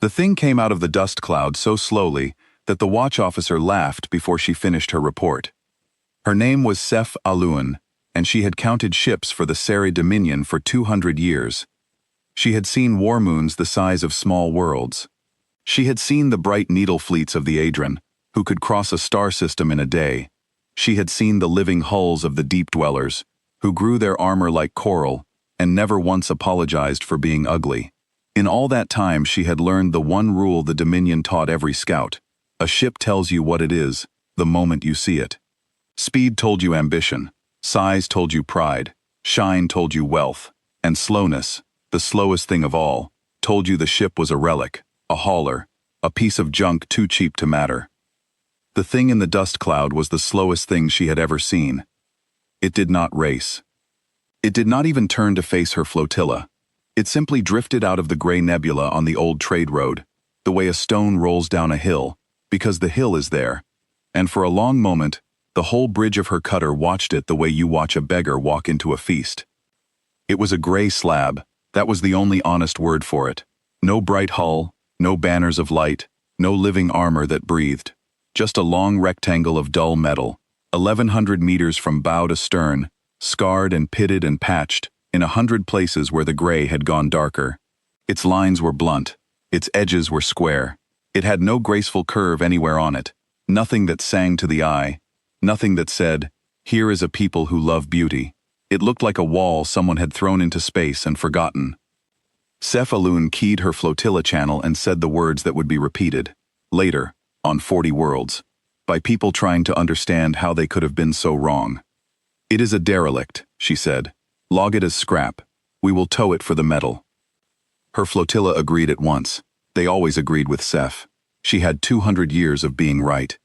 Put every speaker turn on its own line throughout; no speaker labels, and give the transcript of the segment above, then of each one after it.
The thing came out of the dust cloud so slowly that the watch officer laughed before she finished her report. Her name was Sef Aluan, and she had counted ships for the Seri Dominion for 200 years. She had seen war moons the size of small worlds. She had seen the bright needle fleets of the Adran, who could cross a star system in a day. She had seen the living hulls of the deep dwellers, who grew their armor like coral and never once apologized for being ugly. In all that time she had learned the one rule the Dominion taught every scout. A ship tells you what it is, the moment you see it. Speed told you ambition, size told you pride, shine told you wealth, and slowness, the slowest thing of all, told you the ship was a relic, a hauler, a piece of junk too cheap to matter. The thing in the dust cloud was the slowest thing she had ever seen. It did not race. It did not even turn to face her flotilla. It simply drifted out of the gray nebula on the old trade road, the way a stone rolls down a hill, because the hill is there. And for a long moment, the whole bridge of her cutter watched it the way you watch a beggar walk into a feast. It was a gray slab. That was the only honest word for it. No bright hull, no banners of light, no living armor that breathed. Just a long rectangle of dull metal, 1,100 meters from bow to stern, scarred and pitted and patched, in 100 places where the gray had gone darker. Its lines were blunt, its edges were square. It had no graceful curve anywhere on it, nothing that sang to the eye, nothing that said, "Here is a people who love beauty." It looked like a wall someone had thrown into space and forgotten. Cephalun keyed her flotilla channel and said the words that would be repeated, later, on 40 worlds, by people trying to understand how they could have been so wrong. "It is a derelict," she said. "Log it as scrap. We will tow it for the metal." Her flotilla agreed at once. They always agreed with Sef. She had 200 years of being right.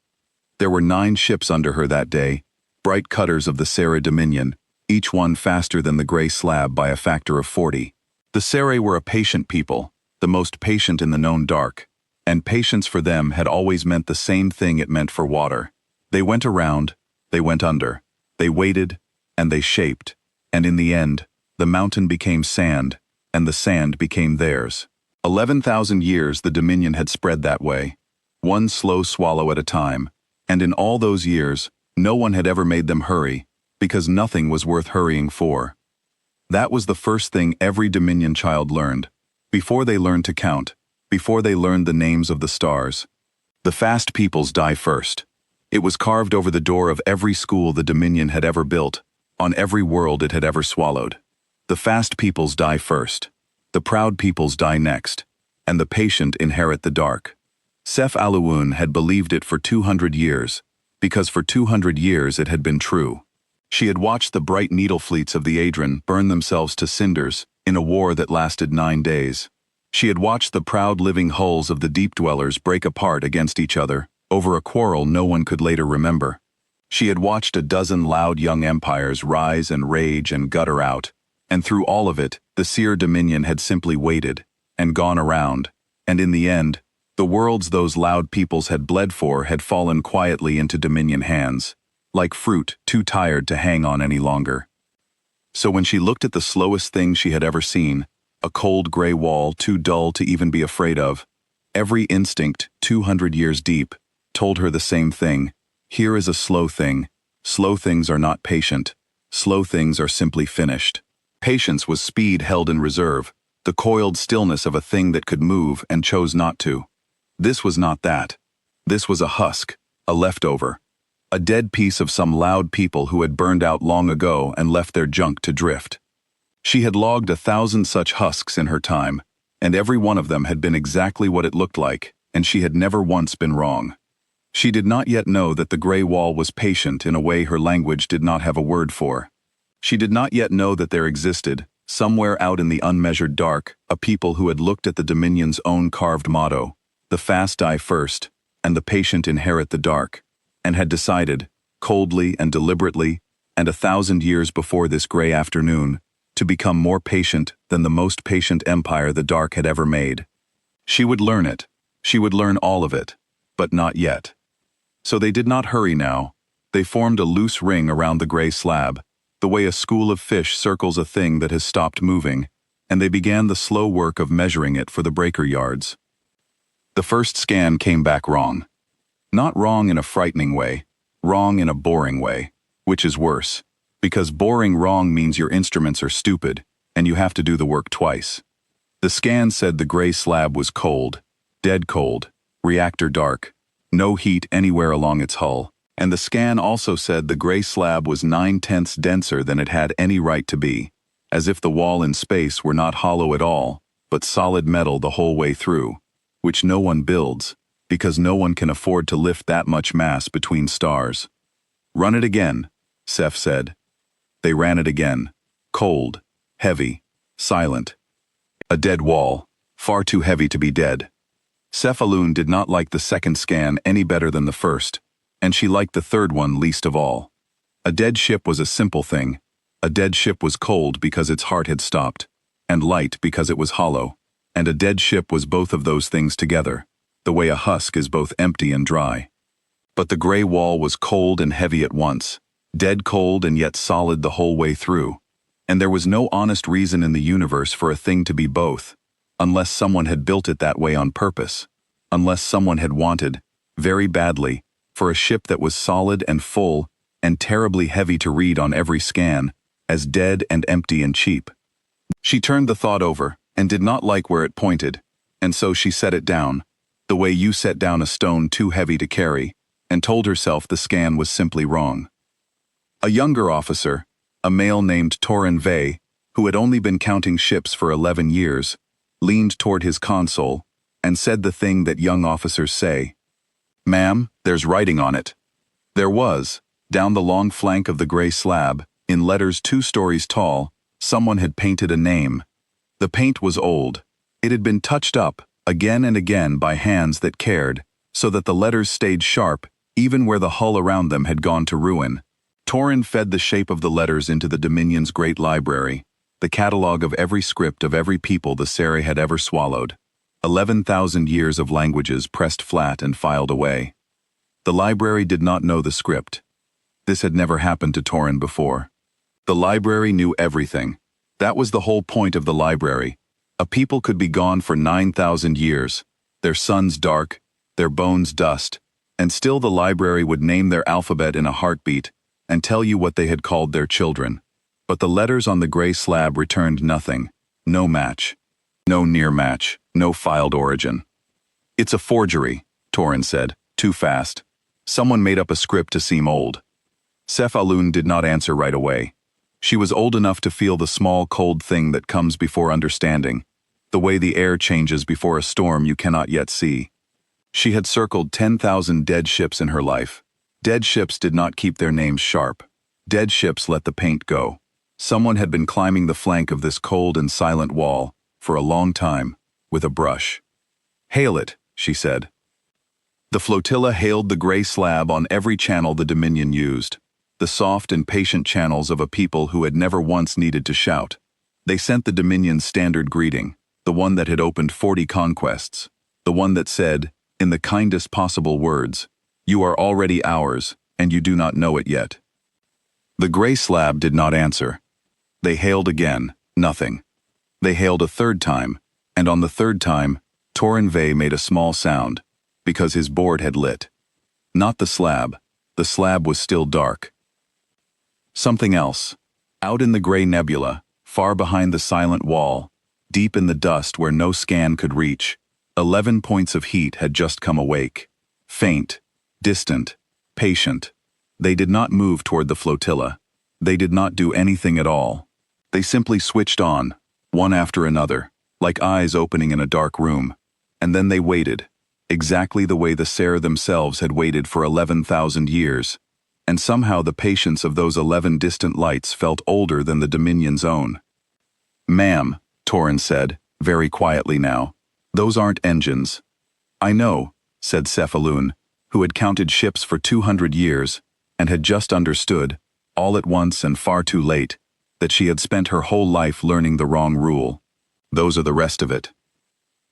There were 9 ships under her that day, bright cutters of the Seri Dominion, each one faster than the gray slab by a factor of 40. The Seri were a patient people, the most patient in the known dark, and patience for them had always meant the same thing it meant for water. They went around, they went under, they waited, and they shaped, and in the end, the mountain became sand, and the sand became theirs. 11,000 years the Dominion had spread that way, one slow swallow at a time, and in all those years, no one had ever made them hurry, because nothing was worth hurrying for. That was the first thing every Dominion child learned, before they learned to count, before they learned the names of the stars. The fast peoples die first. It was carved over the door of every school the Dominion had ever built, on every world it had ever swallowed. The fast peoples die first. The proud peoples die next, and the patient inherit the dark. Sef Aluun had believed it for 200 years, because for 200 years it had been true. She had watched the bright needle fleets of the Adran burn themselves to cinders in a war that lasted 9 days. She had watched the proud living hulls of the deep dwellers break apart against each other over a quarrel no one could later remember. She had watched a dozen loud young empires rise and rage and gutter out, and through all of it, the Seer Dominion had simply waited and gone around, and in the end, the worlds those loud peoples had bled for had fallen quietly into Dominion hands, like fruit too tired to hang on any longer. So when she looked at the slowest thing she had ever seen, a cold gray wall too dull to even be afraid of, every instinct 200 years deep told her the same thing. Here is a slow thing. Slow things are not patient. Slow things are simply finished. Patience was speed held in reserve, the coiled stillness of a thing that could move and chose not to. This was not that. This was a husk, a leftover, a dead piece of some loud people who had burned out long ago and left their junk to drift. She had logged 1,000 such husks in her time, and every one of them had been exactly what it looked like, and she had never once been wrong. She did not yet know that the gray wall was patient in a way her language did not have a word for. She did not yet know that there existed, somewhere out in the unmeasured dark, a people who had looked at the Dominion's own carved motto, "The fast die first, and the patient inherit the dark," and had decided, coldly and deliberately, and 1,000 years before this gray afternoon, to become more patient than the most patient empire the dark had ever made. She would learn it. She would learn all of it, but not yet. So they did not hurry now. They formed a loose ring around the gray slab, the way a school of fish circles a thing that has stopped moving, and they began the slow work of measuring it for the breaker yards. The first scan came back wrong. Not wrong in a frightening way, wrong in a boring way, which is worse, because boring wrong means your instruments are stupid, and you have to do the work twice. The scan said the gray slab was cold, dead cold, reactor dark, no heat anywhere along its hull, and the scan also said the gray slab was 9/10 denser than it had any right to be, as if the wall in space were not hollow at all, but solid metal the whole way through, which no one builds, because no one can afford to lift that much mass between stars. Run it again, Seth said. They ran it again. Cold, heavy, silent. A dead wall, far too heavy to be dead. Cephalun did not like the second scan any better than the first, and she liked the third one least of all. A dead ship was a simple thing. A dead ship was cold because its heart had stopped, and light because it was hollow, and a dead ship was both of those things together, the way a husk is both empty and dry. But the gray wall was cold and heavy at once, dead cold and yet solid the whole way through, and there was no honest reason in the universe for a thing to be both, unless someone had built it that way on purpose, unless someone had wanted, very badly, for a ship that was solid and full and terribly heavy to read on every scan, as dead and empty and cheap. She turned the thought over and did not like where it pointed, and so she set it down, the way you set down a stone too heavy to carry, and told herself the scan was simply wrong. A younger officer, a male named Torin Vey, who had only been counting ships for 11 years, leaned toward his console and said the thing that young officers say. "Ma'am, there's writing on it." There was, down the long flank of the gray slab, in letters 2 stories tall, someone had painted a name. The paint was old. It had been touched up, again and again by hands that cared, so that the letters stayed sharp, even where the hull around them had gone to ruin. Torin fed the shape of the letters into the Dominion's great library, the catalogue of every script of every people the Seri had ever swallowed. 11,000 years of languages pressed flat and filed away. The library did not know the script. This had never happened to Torin before. The library knew everything. That was the whole point of the library. A people could be gone for 9,000 years, their suns dark, their bones dust, and still the library would name their alphabet in a heartbeat and tell you what they had called their children. But the letters on the gray slab returned nothing, no match, no near match, no filed origin. "It's a forgery," Torin said, too fast. Someone made up a script to seem old. Cephalun did not answer right away. She was old enough to feel the small cold thing that comes before understanding, the way the air changes before a storm you cannot yet see. She had circled 10,000 dead ships in her life. Dead ships did not keep their names sharp. Dead ships let the paint go. Someone had been climbing the flank of this cold and silent wall, for a long time, with a brush. "Hail it," she said. The flotilla hailed the gray slab on every channel the Dominion used, the soft and patient channels of a people who had never once needed to shout. They sent the Dominion's standard greeting, the one that had opened 40 conquests, the one that said, in the kindest possible words, "You are already ours, and you do not know it yet." The gray slab did not answer. They hailed again, nothing. They hailed a third time, and on the third time, Torin Vey made a small sound, because his board had lit. Not the slab was still dark. Something else. Out in the gray nebula, far behind the silent wall, deep in the dust where no scan could reach, 11 points of heat had just come awake. Faint, distant, patient. They did not move toward the flotilla. They did not do anything at all. They simply switched on, one after another, like eyes opening in a dark room, and then they waited, exactly the way the Ser themselves had waited for 11,000 years, and somehow the patience of those 11 distant lights felt older than the Dominion's own. "Ma'am," Torin said, very quietly now, "those aren't engines." "I know," said Cephalun, who had counted ships for 200 years, and had just understood, all at once and far too late, that she had spent her whole life learning the wrong rule. "Those are the rest of it."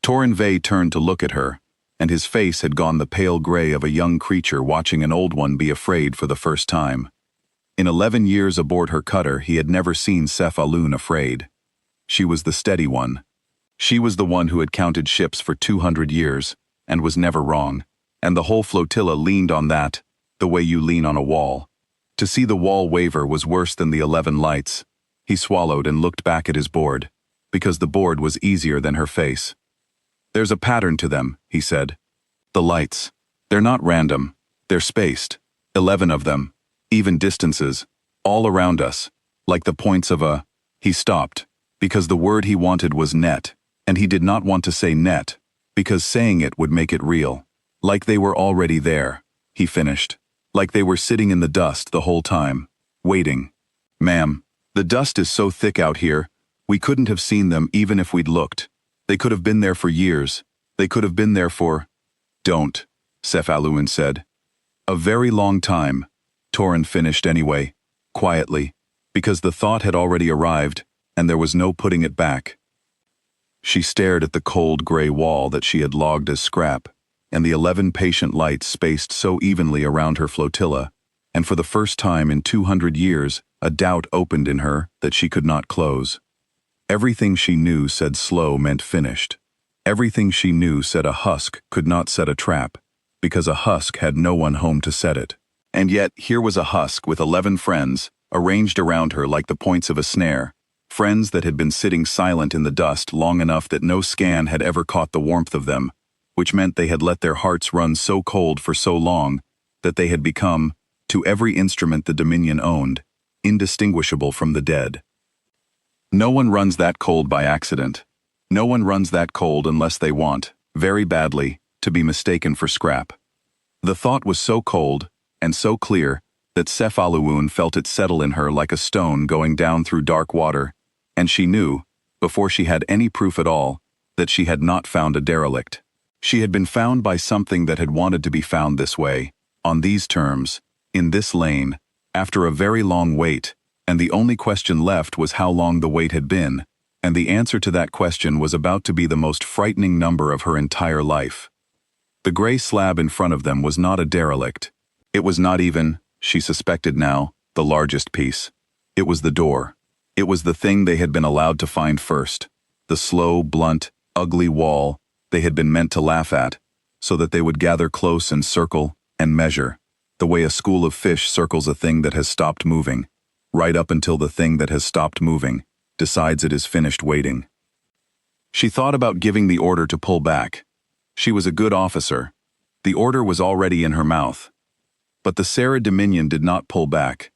Torin Vey turned to look at her, and his face had gone the pale gray of a young creature watching an old one be afraid for the first time. In 11 years aboard her cutter he had never seen Cephalun afraid. She was the steady one. She was the one who had counted ships for 200 years, and was never wrong, and the whole flotilla leaned on that, the way you lean on a wall. To see the wall waver was worse than the 11 lights. He swallowed and looked back at his board, because the board was easier than her face. "There's a pattern to them," he said. "The lights. They're not random. They're spaced. 11 of them, even distances, all around us, like the points of a—" He stopped, because the word he wanted was net, and he did not want to say net, because saying it would make it real. "Like they were already there," he finished. "Like they were sitting in the dust the whole time, waiting. Ma'am, the dust is so thick out here, we couldn't have seen them even if we'd looked. They could have been there for years. They could have been there for—" "Don't," Sef Aluin said. "A very long time," Torin finished anyway, quietly, because the thought had already arrived, and there was no putting it back. She stared at the cold gray wall that she had logged as scrap, and the 11 patient lights spaced so evenly around her flotilla, and for the first time in 200 years, a doubt opened in her that she could not close. Everything she knew said slow meant finished. Everything she knew said a husk could not set a trap, because a husk had no one home to set it. And yet, here was a husk with 11 friends, arranged around her like the points of a snare, friends that had been sitting silent in the dust long enough that no scan had ever caught the warmth of them, which meant they had let their hearts run so cold for so long that they had become, to every instrument the Dominion owned, indistinguishable from the dead. No one runs that cold by accident. No one runs that cold unless they want, very badly, to be mistaken for scrap. The thought was so cold, and so clear, that Sef Aluun felt it settle in her like a stone going down through dark water, and she knew, before she had any proof at all, that she had not found a derelict. She had been found by something that had wanted to be found this way, on these terms, in this lane, after a very long wait, and the only question left was how long the wait had been, and the answer to that question was about to be the most frightening number of her entire life. The gray slab in front of them was not a derelict. It was not even, she suspected now, the largest piece. It was the door. It was the thing they had been allowed to find first. The slow, blunt, ugly wall they had been meant to laugh at, so that they would gather close and circle and measure, the way a school of fish circles a thing that has stopped moving, right up until the thing that has stopped moving decides it is finished waiting. She thought about giving the order to pull back. She was a good officer. The order was already in her mouth. But the Sarah Dominion did not pull back.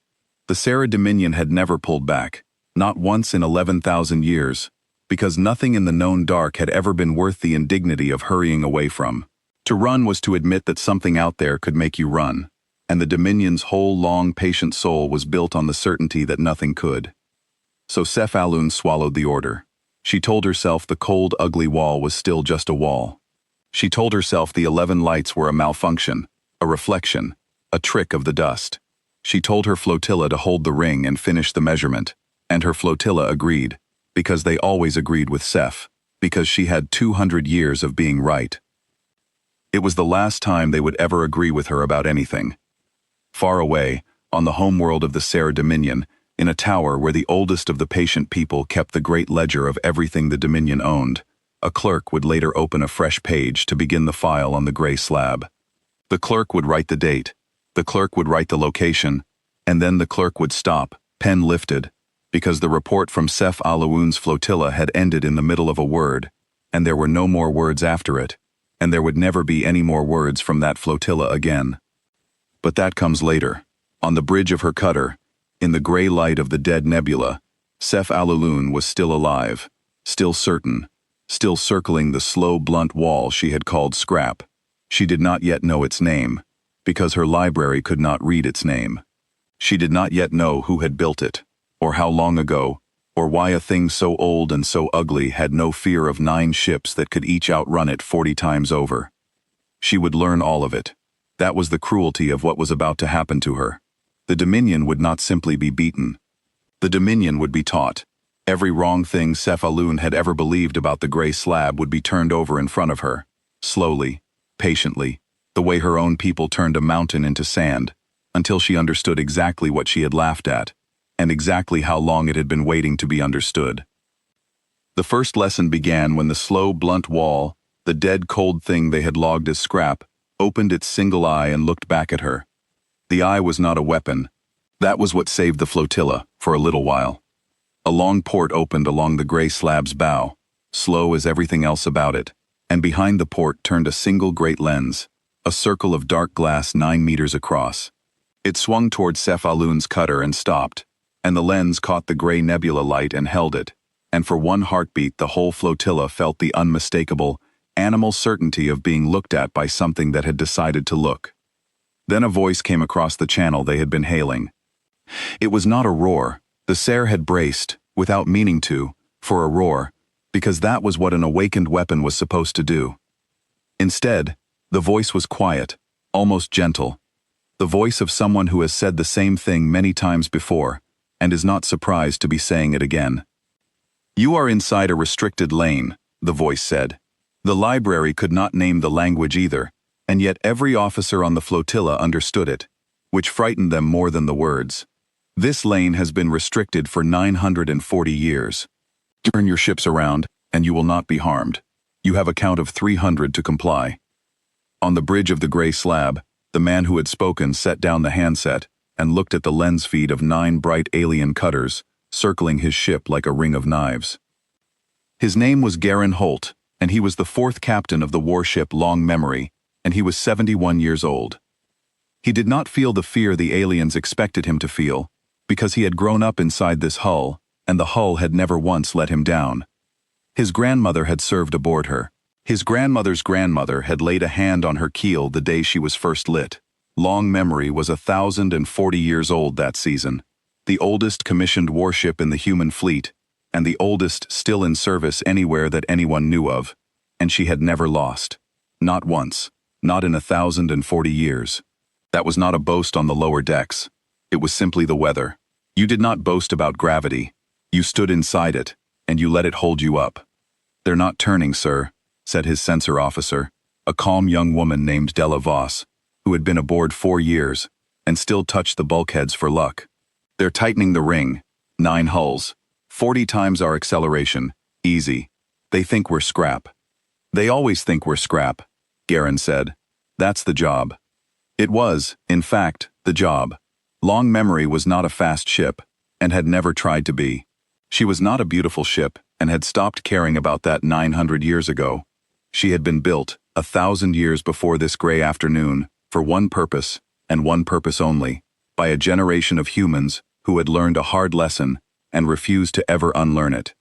The Sarah Dominion had never pulled back, not once in 11,000 years, because nothing in the known dark had ever been worth the indignity of hurrying away from. To run was to admit that something out there could make you run, and the Dominion's whole long, patient soul was built on the certainty that nothing could. So Sef Aluun swallowed the order. She told herself the cold, ugly wall was still just a wall. She told herself the 11 lights were a malfunction, a reflection, a trick of the dust. She told her flotilla to hold the ring and finish the measurement, and her flotilla agreed, because they always agreed with Sef, because she had 200 years of being right. It was the last time they would ever agree with her about anything. Far away, on the homeworld of the Sarah Dominion, in a tower where the oldest of the patient people kept the great ledger of everything the Dominion owned, a clerk would later open a fresh page to begin the file on the gray slab. The clerk would write the date, the clerk would write the location, and then the clerk would stop, pen lifted, because the report from Sef Aluun's flotilla had ended in the middle of a word, and there were no more words after it, and there would never be any more words from that flotilla again. But that comes later. On the bridge of her cutter, in the gray light of the dead nebula, Sef Aluun was still alive, still certain, still circling the slow, blunt wall she had called scrap. She did not yet know its name, because her library could not read its name. She did not yet know who had built it, or how long ago, or why a thing so old and so ugly had no fear of 9 ships that could each outrun it 40 times over. She would learn all of it. That was the cruelty of what was about to happen to her. The Dominion would not simply be beaten. The Dominion would be taught. Every wrong thing Sef Aluun had ever believed about the gray slab would be turned over in front of her, slowly, patiently, the way her own people turned a mountain into sand, until she understood exactly what she had laughed at, and exactly how long it had been waiting to be understood. The first lesson began when the slow, blunt wall, The dead cold thing they had logged as scrap opened its single eye and looked back at her. The eye was not a weapon. That was what saved the flotilla, for a little while. A long port opened along the gray slab's bow, slow as everything else about it, and behind the port turned a single great lens, a circle of dark glass 9 meters across. It swung toward Cephalun's cutter and stopped, and the lens caught the gray nebula light and held it, and for one heartbeat the whole flotilla felt the unmistakable, animal certainty of being looked at by something that had decided to look. Then a voice came across the channel they had been hailing. It was not a roar. The Ser had braced, without meaning to, for a roar, because that was what an awakened weapon was supposed to do. Instead, the voice was quiet, almost gentle. The voice of someone who has said the same thing many times before, and is not surprised to be saying it again. "You are inside a restricted lane," the voice said. The library could not name the language either, and yet every officer on the flotilla understood it, which frightened them more than the words. "This lane has been restricted for 940 years. Turn your ships around, and you will not be harmed. You have a count of 300 to comply." On the bridge of the gray slab, the man who had spoken set down the handset and looked at the lens feed of 9 bright alien cutters, circling his ship like a ring of knives. His name was Garen Holt, and he was the 4th captain of the warship Long Memory, and he was 71 years old. He did not feel the fear the aliens expected him to feel, because he had grown up inside this hull, and the hull had never once let him down. His grandmother had served aboard her. His grandmother's grandmother had laid a hand on her keel the day she was first lit. Long Memory was 1,040 years old that season, the oldest commissioned warship in the human fleet, and the oldest still in service anywhere that anyone knew of, and she had never lost. Not once, not in 1,040 years. That was not a boast on the lower decks. It was simply the weather. You did not boast about gravity. You stood inside it, and you let it hold you up. "They're not turning, sir," said his sensor officer, a calm young woman named Della Voss, who had been aboard 4 years, and still touched the bulkheads for luck. "They're tightening the ring. 9 hulls. 40 times our acceleration. Easy. They think we're scrap." "They always think we're scrap," Garen said. "That's the job." It was, in fact, the job. Long Memory was not a fast ship, and had never tried to be. She was not a beautiful ship, and had stopped caring about that 900 years ago. She had been built, 1,000 years before this gray afternoon, for one purpose, and one purpose only, by a generation of humans who had learned a hard lesson and refused to ever unlearn it.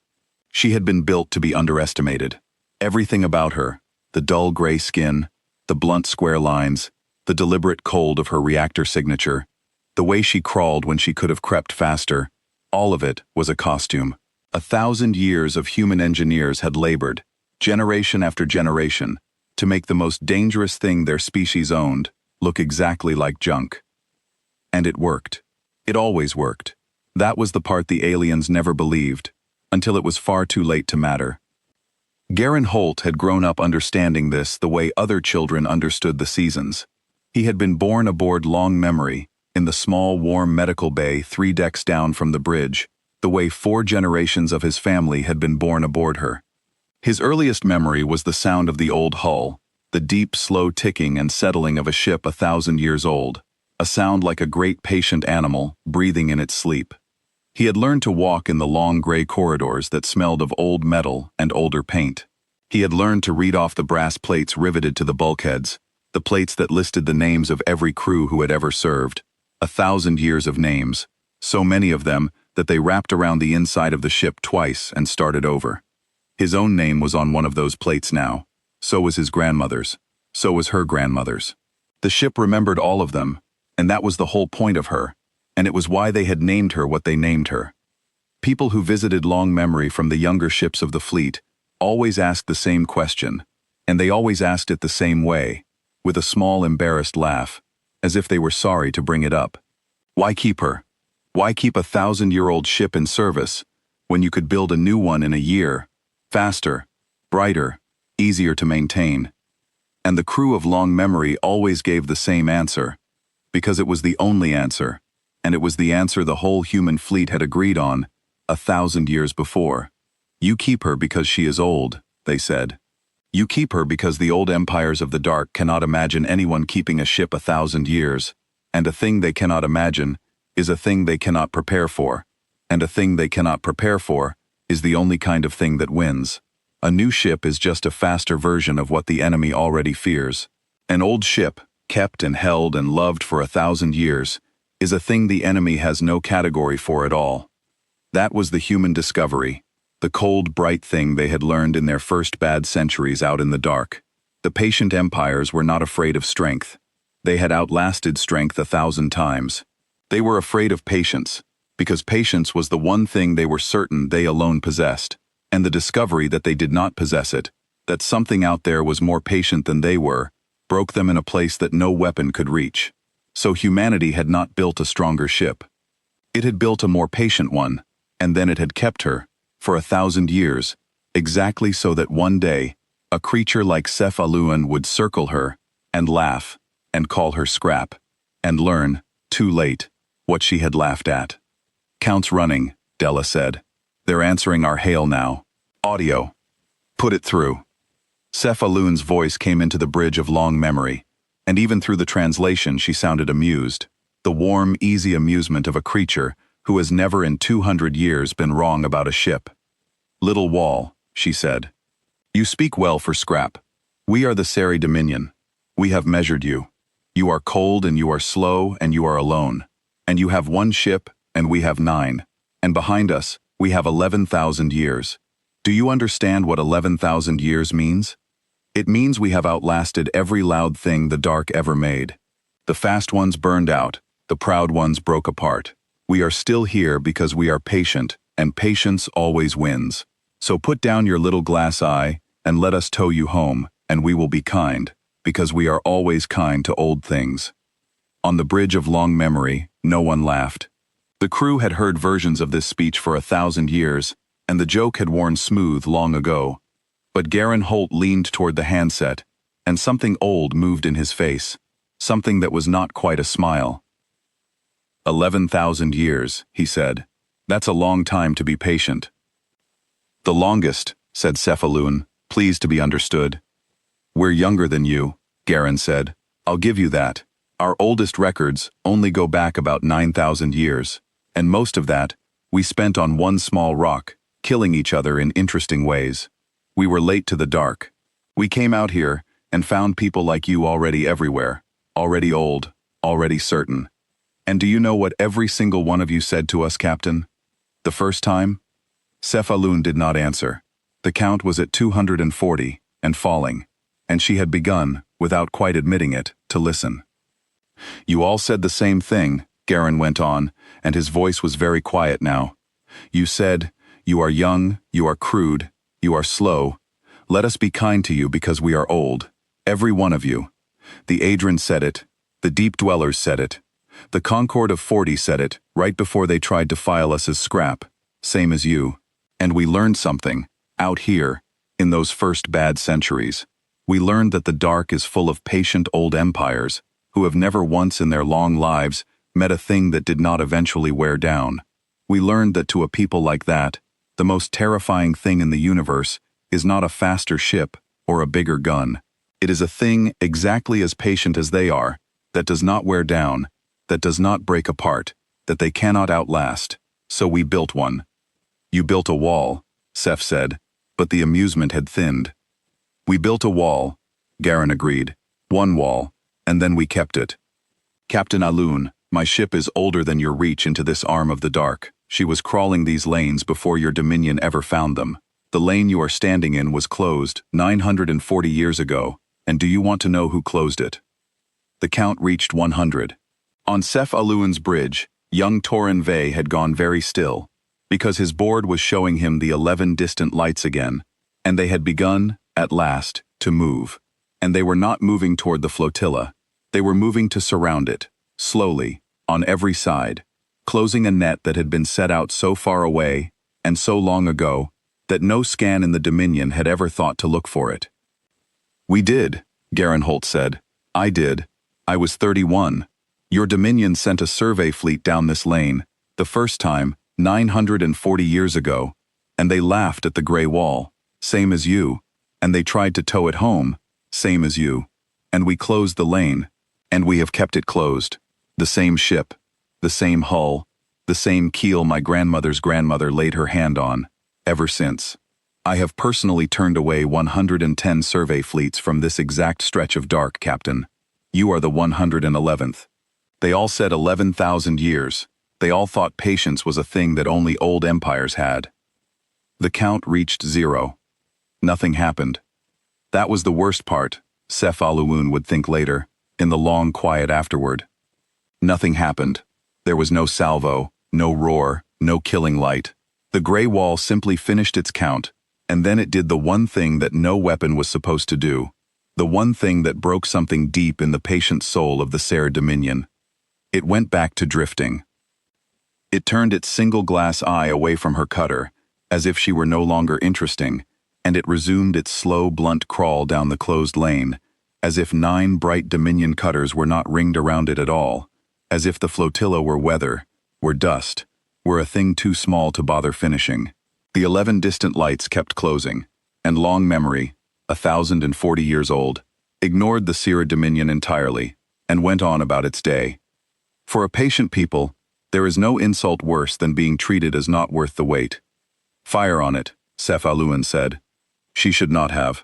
She had been built to be underestimated. Everything about her, the dull gray skin, the blunt square lines, the deliberate cold of her reactor signature, the way she crawled when she could have crept faster, all of it was a costume. 1,000 years of human engineers had labored, generation after generation, to make the most dangerous thing their species owned look exactly like junk. And it worked. It always worked. That was the part the aliens never believed, until it was far too late to matter. Garen Holt had grown up understanding this the way other children understood the seasons. He had been born aboard Long Memory, in the small warm medical bay 3 decks down from the bridge, the way 4 generations of his family had been born aboard her. His earliest memory was the sound of the old hull, the deep, slow ticking and settling of a ship 1,000 years old, a sound like a great patient animal breathing in its sleep. He had learned to walk in the long gray corridors that smelled of old metal and older paint. He had learned to read off the brass plates riveted to the bulkheads, the plates that listed the names of every crew who had ever served. 1,000 years of names, so many of them that they wrapped around the inside of the ship twice and started over. His own name was on one of those plates now. So was his grandmother's. So was her grandmother's. The ship remembered all of them, and that was the whole point of her, and it was why they had named her what they named her. People who visited Long Memory from the younger ships of the fleet always asked the same question, and they always asked it the same way, with a small embarrassed laugh, as if they were sorry to bring it up. Why keep her? Why keep a 1,000-year-old ship in service when you could build a new one in a year, faster, brighter, easier to maintain? And the crew of Long Memory always gave the same answer, because it was the only answer, and it was the answer the whole human fleet had agreed on 1,000 years before. You keep her because she is old, they said. You keep her because the old empires of the dark cannot imagine anyone keeping a ship 1,000 years, and a thing they cannot imagine is a thing they cannot prepare for, and a thing they cannot prepare for is the only kind of thing that wins. A new ship is just a faster version of what the enemy already fears. An old ship, kept and held and loved for 1,000 years, is a thing the enemy has no category for at all. That was the human discovery, the cold, bright thing they had learned in their first bad centuries out in the dark. The patient empires were not afraid of strength. They had outlasted strength 1,000 times. They were afraid of patience, because patience was the one thing they were certain they alone possessed, and the discovery that they did not possess it, that something out there was more patient than they were, broke them in a place that no weapon could reach. So humanity had not built a stronger ship. It had built a more patient one, and then it had kept her, for 1,000 years, exactly so that one day, a creature like Cephaluan would circle her, and laugh, and call her scrap, and learn, too late, what she had laughed at. "Count's running," Della said. "They're answering our hail now. Audio. Put it through." Cephaluan's voice came into the bridge of long memory, and even through the translation she sounded amused, the warm, easy amusement of a creature who has never in 200 years been wrong about a ship. "Little wall," she said. "You speak well for scrap. We are the Sari Dominion. We have measured you. You are cold and you are slow and you are alone. And you have one ship and we have 9. And behind us, we have 11,000 years. Do you understand what 11,000 years means? It means we have outlasted every loud thing the dark ever made. The fast ones burned out, the proud ones broke apart. We are still here because we are patient, and patience always wins. So put down your little glass eye, and let us tow you home, and we will be kind, because we are always kind to old things." On the bridge of long memory, no one laughed. The crew had heard versions of this speech for 1,000 years, and the joke had worn smooth long ago. But Garen Holt leaned toward the handset, and something old moved in his face, something that was not quite a smile. 11,000 years, he said. That's a long time to be patient. "The longest," said Cephaluan, pleased to be understood. "We're younger than you," Garen said. "I'll give you that. Our oldest records only go back about 9,000 years, and most of that we spent on one small rock, killing each other in interesting ways. We were late to the dark. We came out here and found people like you already everywhere, already old, already certain. And do you know what every single one of you said to us, Captain? The first time?" Cephaluan did not answer. The count was at 240, and falling, and she had begun, without quite admitting it, to listen. "You all said the same thing," Garen went on, and his voice was very quiet now. "You said, you are young, you are crude, you are slow. Let us be kind to you because we are old. Every one of you. The Adrian said it, the Deep Dwellers said it. The Concord of 40 said it right before they tried to file us as scrap, same as you. And we learned something, out here, in those first bad centuries. We learned that the dark is full of patient old empires who have never once in their long lives met a thing that did not eventually wear down. We learned that to a people like that, the most terrifying thing in the universe is not a faster ship or a bigger gun. It is a thing exactly as patient as they are, that does not wear down, that does not break apart, that they cannot outlast. So we built one." "You built a wall," Ceph said, but the amusement had thinned. "We built a wall," Garen agreed. "One wall, and then we kept it. Captain Alun, my ship is older than your reach into this arm of the dark. She was crawling these lanes before your dominion ever found them. The lane you are standing in was closed 940 years ago, and do you want to know who closed it?" The count reached 100. On Ceph Aluan's bridge, young Torin Vey had gone very still, because his board was showing him the 11 distant lights again, and they had begun, at last, to move. And they were not moving toward the flotilla. They were moving to surround it, slowly, on every side, closing a net that had been set out so far away, and so long ago, that no scan in the Dominion had ever thought to look for it. "We did," Garen Holt said. "I did. I was 31. Your Dominion sent a survey fleet down this lane, the first time, 940 years ago, and they laughed at the gray wall, same as you. and they tried to tow it home, same as you. And we closed the lane, and we have kept it closed. The same ship, the same hull, the same keel my grandmother's grandmother laid her hand on, ever since. I have personally turned away 110 survey fleets from this exact stretch of dark, Captain. You are the 111th. They all said 11,000 years. They all thought patience was a thing that only old empires had. The count reached 0. Nothing happened. That was the worst part, Sef Aluun would think later, in the long quiet afterward. Nothing happened. There was no salvo, no roar, no killing light. The gray wall simply finished its count, and then it did the one thing that no weapon was supposed to do, the one thing that broke something deep in the patient soul of the Serra Dominion. It went back to drifting. It turned its single glass eye away from her cutter, as if she were no longer interesting, and it resumed its slow, blunt crawl down the closed lane, as if 9 bright Dominion cutters were not ringed around it at all, as if the flotilla were weather, were dust, were a thing too small to bother finishing. The 11 distant lights kept closing, and long memory, 1,040 years old, ignored the Serra Dominion entirely, and went on about its day. For a patient people, there is no insult worse than being treated as not worth the wait. Fire on it, Sef Aluun said. She should not have.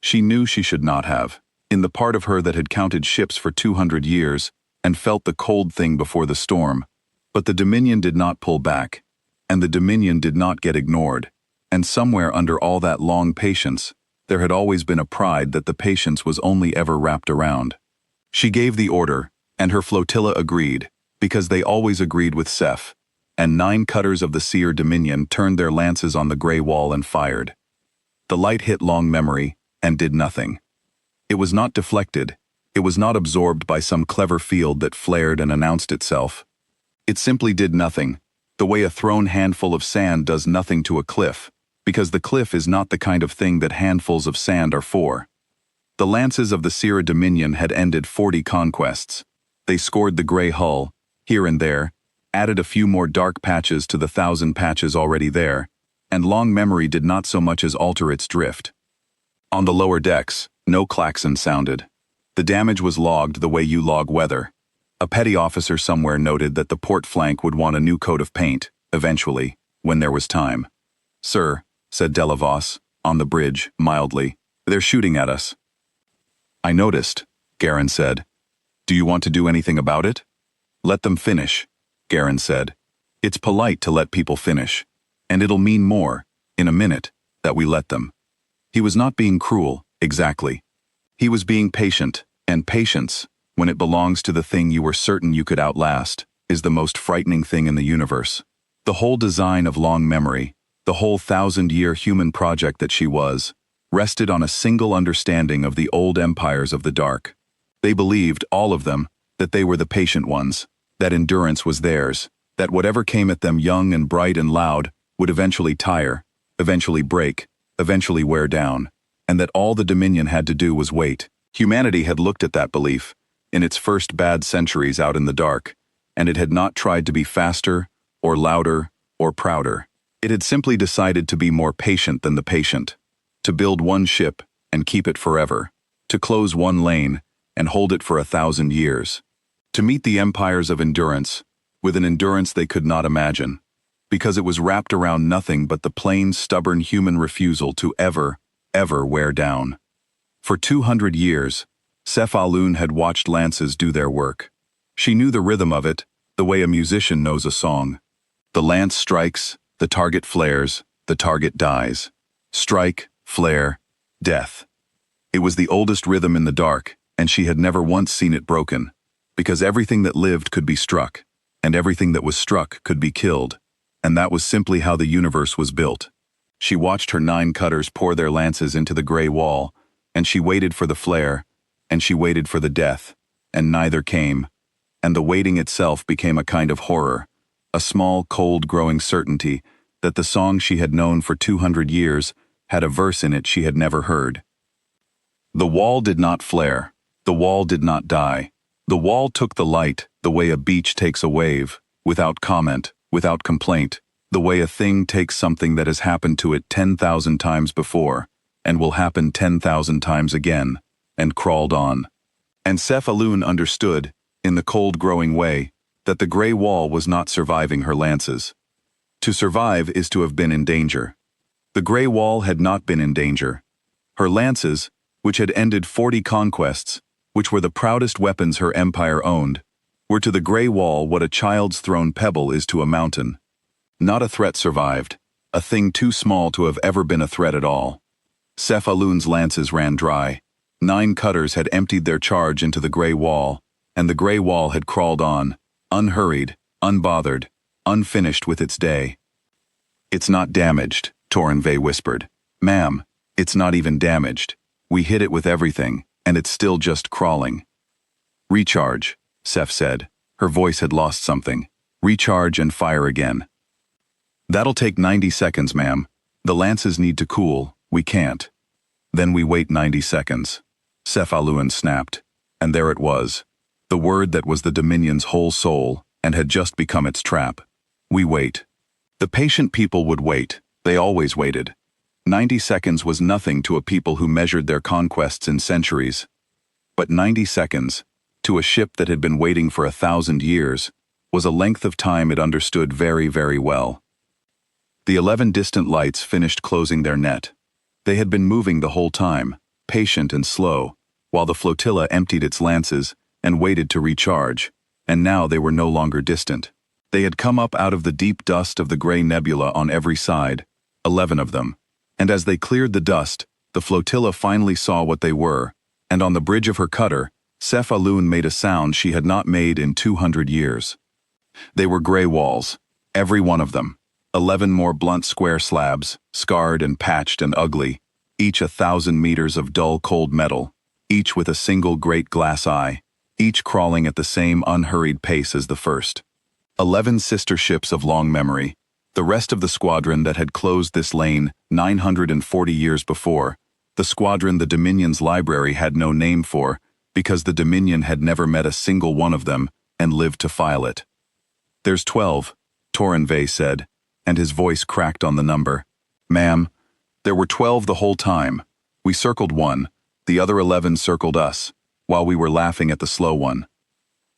She knew she should not have, in the part of her that had counted ships for 200 years and felt the cold thing before the storm. But the Dominion did not pull back, and the Dominion did not get ignored, and somewhere under all that long patience, there had always been a pride that the patience was only ever wrapped around. She gave the order, and her flotilla agreed, because they always agreed with Sef, and 9 cutters of the Serra Dominion turned their lances on the gray wall and fired. The light hit long memory, and did nothing. It was not deflected, it was not absorbed by some clever field that flared and announced itself. It simply did nothing, the way a thrown handful of sand does nothing to a cliff, because the cliff is not the kind of thing that handfuls of sand are for. The lances of the Serra Dominion had ended 40 conquests. They scored the gray hull, here and there, added a few more dark patches to the 1,000 patches already there, and long memory did not so much as alter its drift. On the lower decks, no klaxon sounded. The damage was logged the way you log weather. A petty officer somewhere noted that the port flank would want a new coat of paint, eventually, when there was time. "Sir," said Delavos, on the bridge, mildly, "they're shooting at us." "I noticed," Garen said. "Do you want to do anything about it?" "Let them finish," Garen said. "It's polite to let people finish, and it'll mean more, in a minute, that we let them." He was not being cruel, exactly. He was being patient, and patience, when it belongs to the thing you were certain you could outlast, is the most frightening thing in the universe. The whole design of long memory, the whole 1,000-year human project that she was, rested on a single understanding of the old empires of the dark. They believed, all of them, that they were the patient ones, that endurance was theirs, that whatever came at them young and bright and loud would eventually tire, eventually break, eventually wear down, and that all the Dominion had to do was wait. Humanity had looked at that belief, in its first bad centuries out in the dark, and it had not tried to be faster, or louder, or prouder. It had simply decided to be more patient than the patient, to build one ship and keep it forever, to close one lane and hold it for 1,000 years, to meet the empires of endurance with an endurance they could not imagine, because it was wrapped around nothing but the plain, stubborn human refusal to ever, ever wear down. For 200 years, Sef Aluun had watched lances do their work. She knew the rhythm of it, the way a musician knows a song. The lance strikes, the target flares, the target dies. Strike, flare, death. It was the oldest rhythm in the dark, and she had never once seen it broken, because everything that lived could be struck, and everything that was struck could be killed, and that was simply how the universe was built. She watched her 9 cutters pour their lances into the gray wall, and she waited for the flare, and she waited for the death, and neither came, and the waiting itself became a kind of horror, a small, cold, growing certainty that the song she had known for 200 years had a verse in it she had never heard. The wall did not flare, the wall did not die. The wall took the light the way a beach takes a wave, without comment, without complaint, the way a thing takes something that has happened to it 10,000 times before, and will happen 10,000 times again, and crawled on. And Cephalun understood, in the cold growing way, that the gray wall was not surviving her lances. To survive is to have been in danger. The gray wall had not been in danger. Her lances, which had ended 40 conquests, which were the proudest weapons her empire owned, were to the gray wall what a child's thrown pebble is to a mountain. Not a threat survived, a thing too small to have ever been a threat at all. Cephalun's lances ran dry. 9 cutters had emptied their charge into the gray wall, and the gray wall had crawled on, unhurried, unbothered, unfinished with its day. "It's not damaged," Torinve whispered. "Ma'am, it's not even damaged. We hit it with everything, and it's still just crawling." "Recharge," Seth said. Her voice had lost something. "Recharge and fire again." "That'll take 90 seconds, ma'am. The lances need to cool. We can't." "Then we wait 90 seconds. Cephalun snapped. And there it was. The word that was the Dominion's whole soul, and had just become its trap. We wait. The patient people would wait. They always waited. 90 seconds was nothing to a people who measured their conquests in centuries. But 90 seconds, to a ship that had been waiting for 1,000 years, was a length of time it understood very, very well. The 11 distant lights finished closing their net. They had been moving the whole time, patient and slow, while the flotilla emptied its lances and waited to recharge, and now they were no longer distant. They had come up out of the deep dust of the gray nebula on every side, 11 of them, and as they cleared the dust, the flotilla finally saw what they were, and on the bridge of her cutter, Cephalun made a sound she had not made in 200 years. They were gray walls, every one of them. 11 more blunt square slabs, scarred and patched and ugly, each 1,000 meters of dull cold metal, each with a single great glass eye, each crawling at the same unhurried pace as the first. 11 sister ships of long memory, the rest of the squadron that had closed this lane 940 years before, the squadron the Dominion's library had no name for, because the Dominion had never met a single one of them and lived to file it. "There's 12, Torinve said, and his voice cracked on the number. "Ma'am, there were 12 the whole time. We circled one, the other 11 circled us, while we were laughing at the slow one."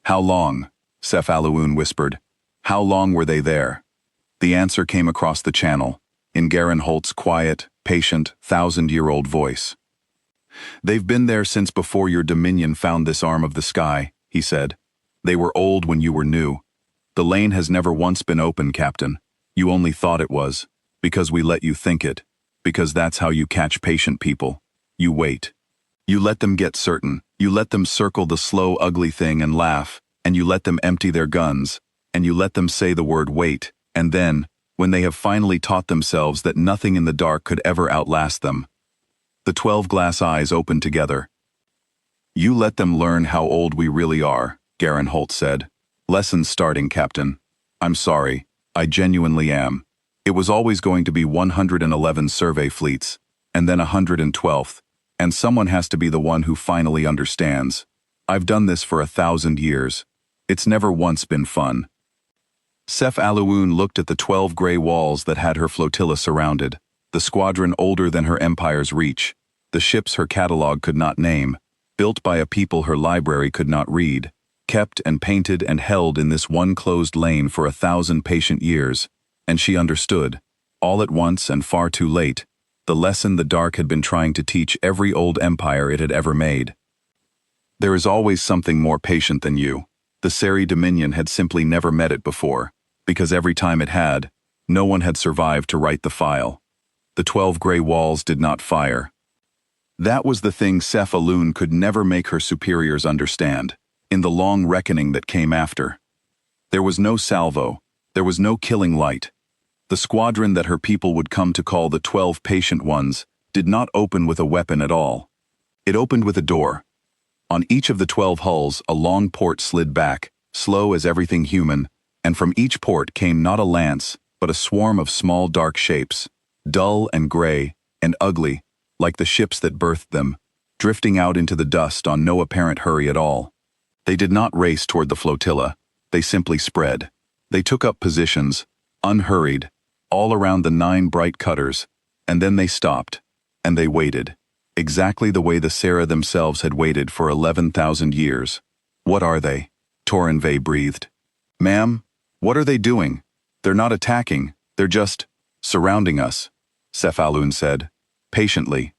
"How long?" Cephalun whispered. "How long were they there?" The answer came across the channel, in Garen Holt's quiet, patient, 1,000-year-old voice. "They've been there since before your Dominion found this arm of the sky," he said. "They were old when you were new. The lane has never once been open, Captain. You only thought it was, because we let you think it, because that's how you catch patient people. You wait. You let them get certain, you let them circle the slow, ugly thing and laugh, and you let them empty their guns, and you let them say the word wait, and then, when they have finally taught themselves that nothing in the dark could ever outlast them." The 12 glass eyes opened together. "You let them learn how old we really are," Garen Holt said. "Lessons starting, Captain. I'm sorry. I genuinely am. It was always going to be 111 survey fleets, and then 112th, and someone has to be the one who finally understands. I've done this for 1,000 years. It's never once been fun." Cephalun looked at the 12 gray walls that had her flotilla surrounded, the squadron older than her empire's reach, the ships her catalog could not name, built by a people her library could not read, kept and painted and held in this one closed lane for 1,000 patient years, and she understood, all at once and far too late, the lesson the dark had been trying to teach every old empire it had ever made. There is always something more patient than you. The Sari Dominion had simply never met it before, because every time it had, no one had survived to write the file. The 12 gray walls did not fire. That was the thing Cephalun could never make her superiors understand, in the long reckoning that came after. There was no salvo, there was no killing light. The squadron that her people would come to call the 12 patient ones did not open with a weapon at all. It opened with a door. On each of the 12 hulls, a long port slid back, slow as everything human, and from each port came not a lance, but a swarm of small dark shapes, dull and gray and ugly, like the ships that birthed them, drifting out into the dust on no apparent hurry at all. They did not race toward the flotilla, they simply spread. They took up positions, unhurried, all around the 9 bright cutters, and then they stopped. And they waited, exactly the way the Sarah themselves had waited for 11,000 years. What are they? Torinve breathed. Ma'am, what are they doing? They're not attacking, they're just surrounding us, Cephalun said, patiently.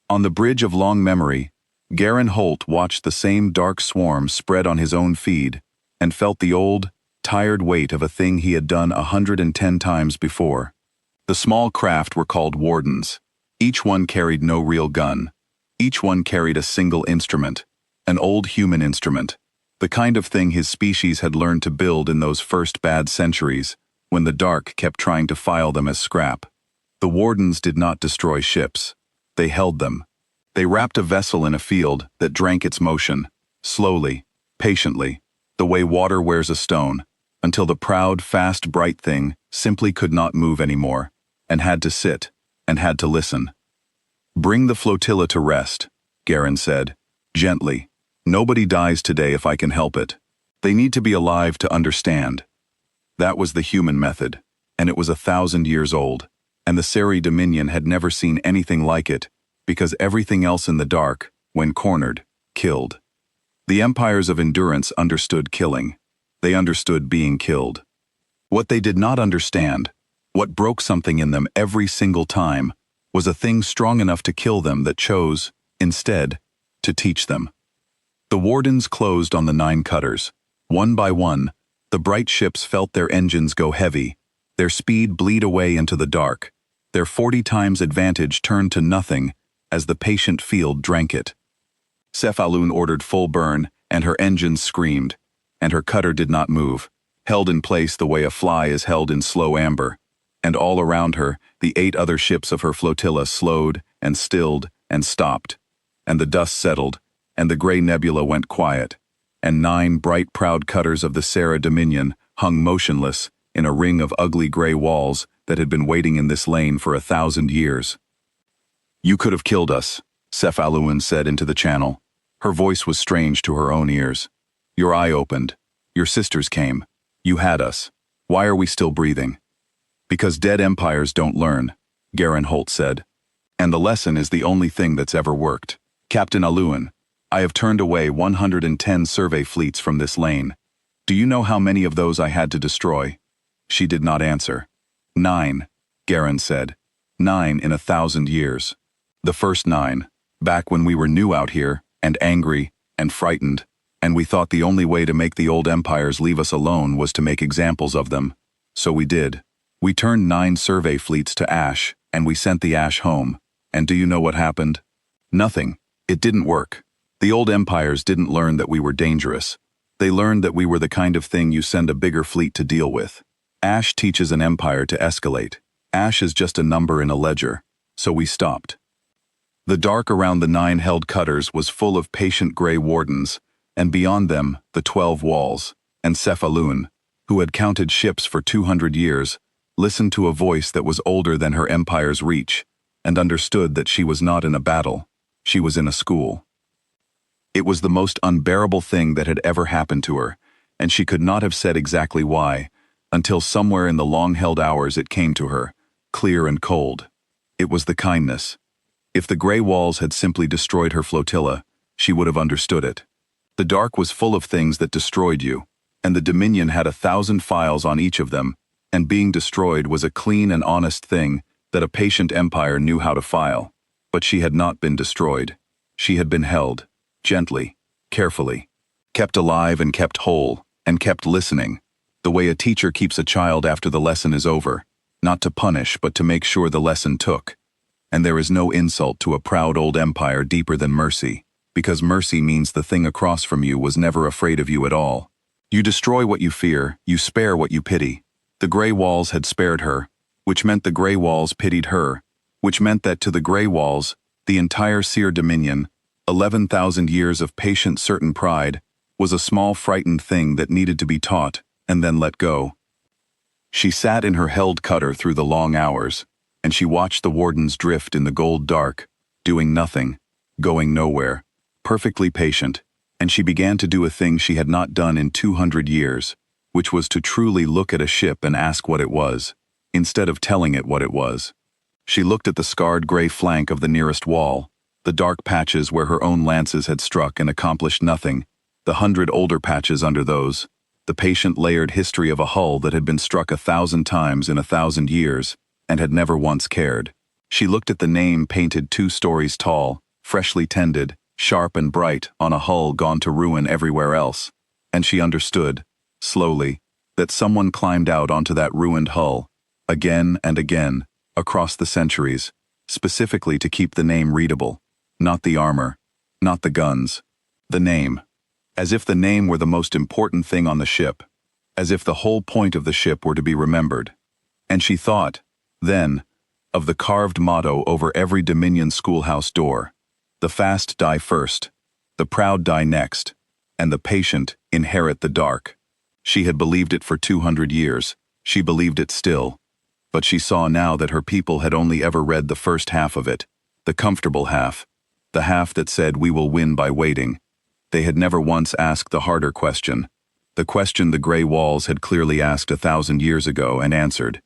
On the bridge of long memory, Garen Holt watched the same dark swarm spread on his own feed and felt the old, tired weight of a thing he had done 110 times before. The small craft were called wardens. Each one carried no real gun. Each one carried a single instrument, an old human instrument, the kind of thing his species had learned to build in those first bad centuries, when the dark kept trying to file them as scrap. The wardens did not destroy ships. They held them. They wrapped a vessel in a field that drank its motion, slowly, patiently, the way water wears a stone, until the proud, fast, bright thing simply could not move anymore, and had to sit, and had to listen. Bring the flotilla to rest, Garen said, gently. Nobody dies today if I can help it. They need to be alive to understand. That was the human method, and it was 1,000 years old, and the Seri Dominion had never seen anything like it, because everything else in the dark, when cornered, killed. The empires of endurance understood killing. They understood being killed. What they did not understand, what broke something in them every single time, was a thing strong enough to kill them that chose, instead, to teach them. The wardens closed on the 9 cutters. One by one, the bright ships felt their engines go heavy, their speed bleed away into the dark, their 40 times advantage turned to nothing as the patient field drank it. Cephalun ordered full burn, and her engines screamed, and her cutter did not move, held in place the way a fly is held in slow amber, and all around her, the 8 other ships of her flotilla slowed and stilled and stopped, and the dust settled, and the gray nebula went quiet, and 9 bright proud cutters of the Sera Dominion hung motionless in a ring of ugly gray walls that had been waiting in this lane for 1,000 years. You could have killed us, Cephalun said into the channel. Her voice was strange to her own ears. Your eye opened. Your sisters came. You had us. Why are we still breathing? Because dead empires don't learn, Garen Holt said. And the lesson is the only thing that's ever worked. Captain Aluan, I have turned away 110 survey fleets from this lane. Do you know how many of those I had to destroy? She did not answer. 9, Garen said. 9 in 1,000 years. The first 9, back when we were new out here, and angry, and frightened, and we thought the only way to make the old empires leave us alone was to make examples of them. So we did. We turned 9 survey fleets to ash, and we sent the ash home. And do you know what happened? Nothing. It didn't work. The old empires didn't learn that we were dangerous. They learned that we were the kind of thing you send a bigger fleet to deal with. Ash teaches an empire to escalate. Ash is just a number in a ledger. So we stopped. The dark around the 9 held cutters was full of patient gray wardens, and beyond them, the 12 walls, and Cephalun, who had counted ships for 200 years, listened to a voice that was older than her empire's reach, and understood that she was not in a battle, she was in a school. It was the most unbearable thing that had ever happened to her, and she could not have said exactly why, until somewhere in the long-held hours it came to her, clear and cold. It was the kindness. If the gray walls had simply destroyed her flotilla, she would have understood it. The dark was full of things that destroyed you, and the Dominion had 1,000 files on each of them, and being destroyed was a clean and honest thing that a patient empire knew how to file. But she had not been destroyed. She had been held, gently, carefully, kept alive and kept whole, and kept listening, the way a teacher keeps a child after the lesson is over, not to punish but to make sure the lesson took. And there is no insult to a proud old empire deeper than mercy, because mercy means the thing across from you was never afraid of you at all. You destroy what you fear, you spare what you pity. The gray walls had spared her, which meant the gray walls pitied her, which meant that to the gray walls, the entire Seer Dominion, 11,000 years of patient certain pride, was a small frightened thing that needed to be taught, and then let go. She sat in her held cutter through the long hours, and she watched the wardens drift in the gold dark, doing nothing, going nowhere, perfectly patient, and she began to do a thing she had not done in 200 years, which was to truly look at a ship and ask what it was, instead of telling it what it was. She looked at the scarred gray flank of the nearest wall, the dark patches where her own lances had struck and accomplished nothing, the 100 older patches under those, the patient layered history of a hull that had been struck 1,000 times in 1,000 years and had never once cared. She looked at the name painted 2 stories tall, freshly tended, sharp and bright on a hull gone to ruin everywhere else, and she understood, slowly, that someone climbed out onto that ruined hull, again and again, across the centuries, specifically to keep the name readable, not the armor, not the guns, the name. As if the name were the most important thing on the ship, as if the whole point of the ship were to be remembered. And she thought, then, of the carved motto over every Dominion schoolhouse door: the fast die first, the proud die next, and the patient inherit the dark. She had believed it for 200 years, she believed it still, but she saw now that her people had only ever read the first half of it, the comfortable half, the half that said we will win by waiting. They had never once asked the harder question, the question the gray walls had clearly asked 1,000 years ago and answered.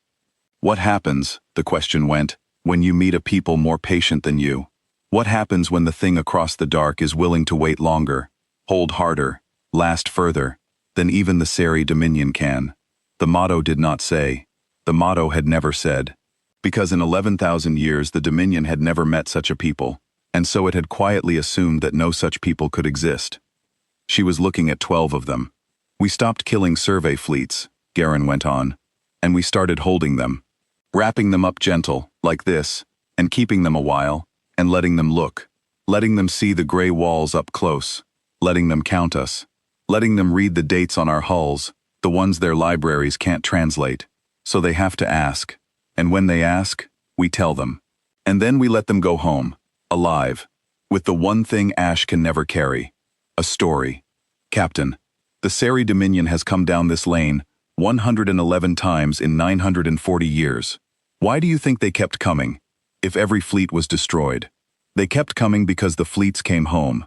What happens, the question went, when you meet a people more patient than you? What happens when the thing across the dark is willing to wait longer, hold harder, last further, than even the Sari Dominion can? The motto did not say. The motto had never said. Because in 11,000 years the Dominion had never met such a people, and so it had quietly assumed that no such people could exist. She was looking at 12 of them. We stopped killing survey fleets, Garen went on, and we started holding them, wrapping them up gentle, like this, and keeping them a while, and letting them look, letting them see the gray walls up close, letting them count us, letting them read the dates on our hulls, the ones their libraries can't translate, so they have to ask, and when they ask, we tell them. And then we let them go home, alive, with the one thing Ash can never carry, a story. Captain, the Sari Dominion has come down this lane 111 times in 940 years. Why do you think they kept coming, if every fleet was destroyed? They kept coming because the fleets came home.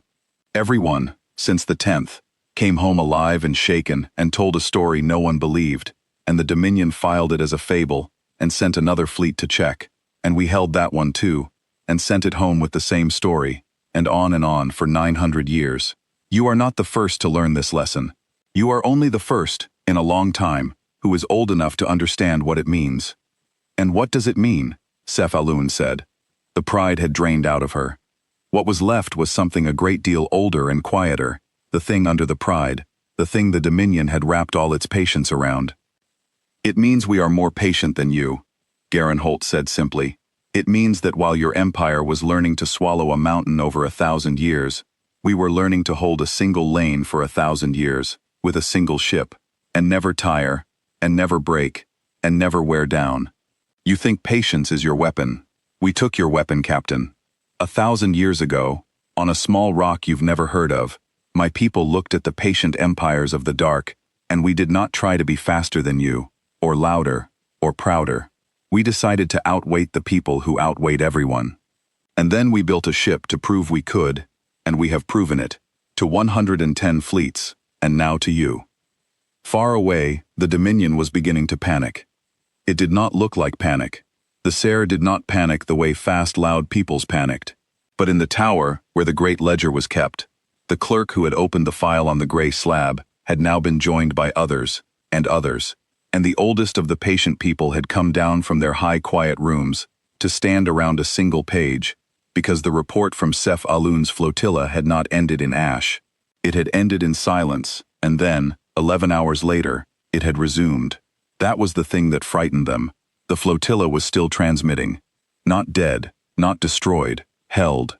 Everyone, since the 10th, came home alive and shaken and told a story no one believed, and the Dominion filed it as a fable and sent another fleet to check, and we held that one too, and sent it home with the same story, and on for 900 years. You are not the first to learn this lesson. You are only the first, in a long time, who is old enough to understand what it means. And what does it mean? Sef Alun said. The pride had drained out of her. What was left was something a great deal older and quieter, the thing under the pride, the thing the Dominion had wrapped all its patience around. It means we are more patient than you, Garen Holt said simply. It means that while your empire was learning to swallow a mountain over 1,000 years, we were learning to hold a single lane for 1,000 years, with a single ship, and never tire, and never break, and never wear down. You think patience is your weapon. We took your weapon, Captain. 1,000 years ago, on a small rock you've never heard of, my people looked at the patient empires of the dark, and we did not try to be faster than you, or louder, or prouder. We decided to outweight the people who outweighed everyone. And then we built a ship to prove we could, and we have proven it, to 110 fleets, and now to you. Far away, the Dominion was beginning to panic. It did not look like panic. The Ser did not panic the way fast, loud peoples panicked. But in the tower, where the great ledger was kept, the clerk who had opened the file on the gray slab had now been joined by others, and the oldest of the patient people had come down from their high quiet rooms to stand around a single page, because the report from Sef Alun's flotilla had not ended in ash. It had ended in silence, and then, 11 hours later, it had resumed. That was the thing that frightened them. The flotilla was still transmitting. Not dead, not destroyed, held.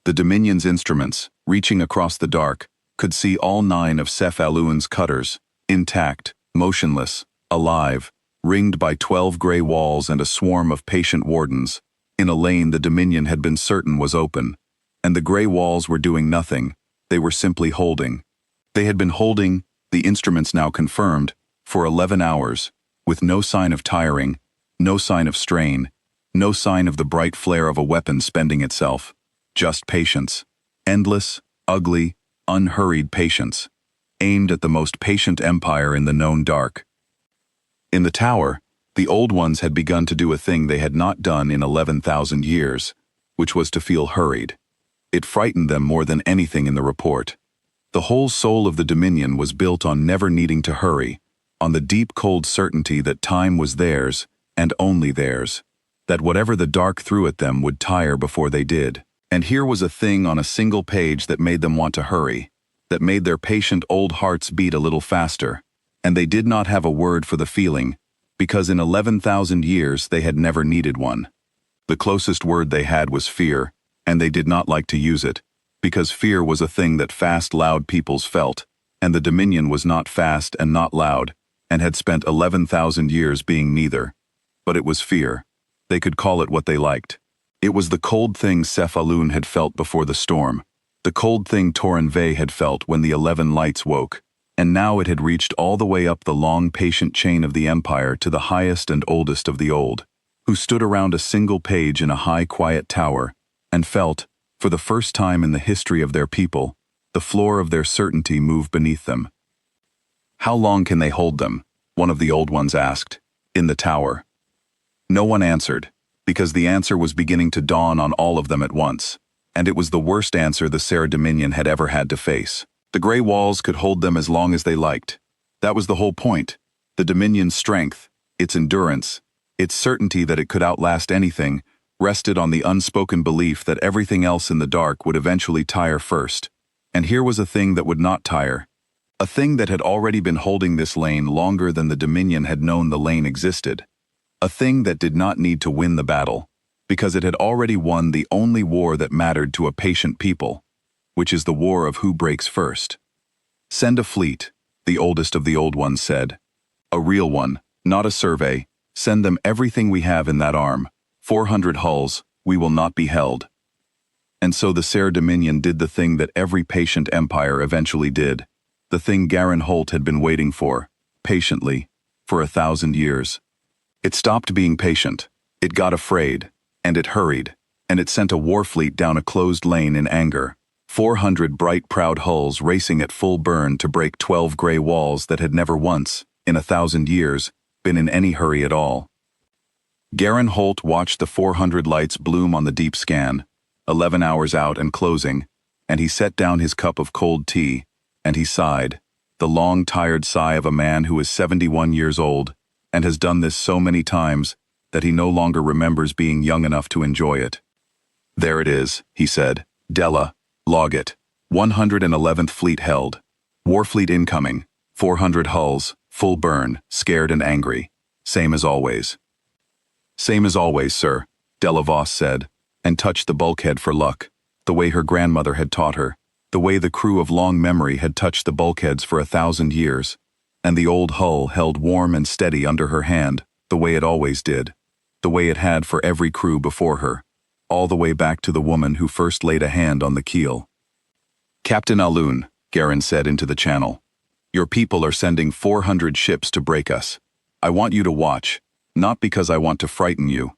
The Dominion's instruments, reaching across the dark, could see all 9 of Sef Alun's cutters, intact, motionless, alive, ringed by 12 gray walls and a swarm of patient wardens, in a lane the Dominion had been certain was open. And the gray walls were doing nothing, they were simply holding. They had been holding, the instruments now confirmed, for 11 hours, with no sign of tiring, no sign of strain, no sign of the bright flare of a weapon spending itself. Just patience. Endless, ugly, unhurried patience, aimed at the most patient empire in the known dark. In the tower, The old ones had begun to do a thing they had not done in 11,000 years, which was to feel hurried. It frightened them more than anything in the report. The whole soul of the Dominion was built on never needing to hurry, on the deep cold certainty that time was theirs, and only theirs, that whatever the dark threw at them would tire before they did. And here was a thing on a single page that made them want to hurry, that made their patient old hearts beat a little faster, and they did not have a word for the feeling, because in 11,000 years they had never needed one. The closest word they had was fear, and they did not like to use it, because fear was a thing that fast, loud peoples felt, and the Dominion was not fast and not loud, and had spent 11,000 years being neither. But it was fear. They could call it what they liked. It was the cold thing Cephalun had felt before the storm, the cold thing Torinve had felt when the 11 lights woke, and now it had reached all the way up the long, patient chain of the Empire to the highest and oldest of the old, who stood around a single page in a high, quiet tower, and felt, for the first time in the history of their people, the floor of their certainty move beneath them. How long can they hold them? One of the old ones asked, in the tower. No one answered, because the answer was beginning to dawn on all of them at once, and it was the worst answer the Serra Dominion had ever had to face. The gray walls could hold them as long as they liked. That was the whole point. The Dominion's strength, its endurance, its certainty that it could outlast anything, rested on the unspoken belief that everything else in the dark would eventually tire first. And here was a thing that would not tire. A thing that had already been holding this lane longer than the Dominion had known the lane existed. A thing that did not need to win the battle, because it had already won the only war that mattered to a patient people, which is the war of who breaks first. Send a fleet, the oldest of the old ones said. A real one, not a survey. Send them everything we have in that arm. 400 hulls, we will not be held. And so the Serra Dominion did the thing that every patient empire eventually did, the thing Garin Holt had been waiting for, patiently, for 1,000 years. It stopped being patient, it got afraid, and it hurried, and it sent a war fleet down a closed lane in anger. 400 bright, proud hulls racing at full burn to break 12 gray walls that had never once, in 1,000 years, been in any hurry at all. Garin Holt watched the 400 lights bloom on the deep scan, 11 hours out and closing, and he set down his cup of cold tea, and he sighed, the long, tired sigh of a man who is 71 years old, and has done this so many times that he no longer remembers being young enough to enjoy it. There it is, he said. Della, log it. 111th Fleet held. Warfleet incoming. 400 hulls, full burn, scared and angry. Same as always. Same as always, sir, Della Voss said, and touched the bulkhead for luck, the way her grandmother had taught her, the way the crew of long memory had touched the bulkheads for 1,000 years. And the old hull held warm and steady under her hand, the way it always did, the way it had for every crew before her, all the way back to the woman who first laid a hand on the keel. Captain Alun, Garin said into the channel, your people are sending 400 ships to break us. I want you to watch, not because I want to frighten you,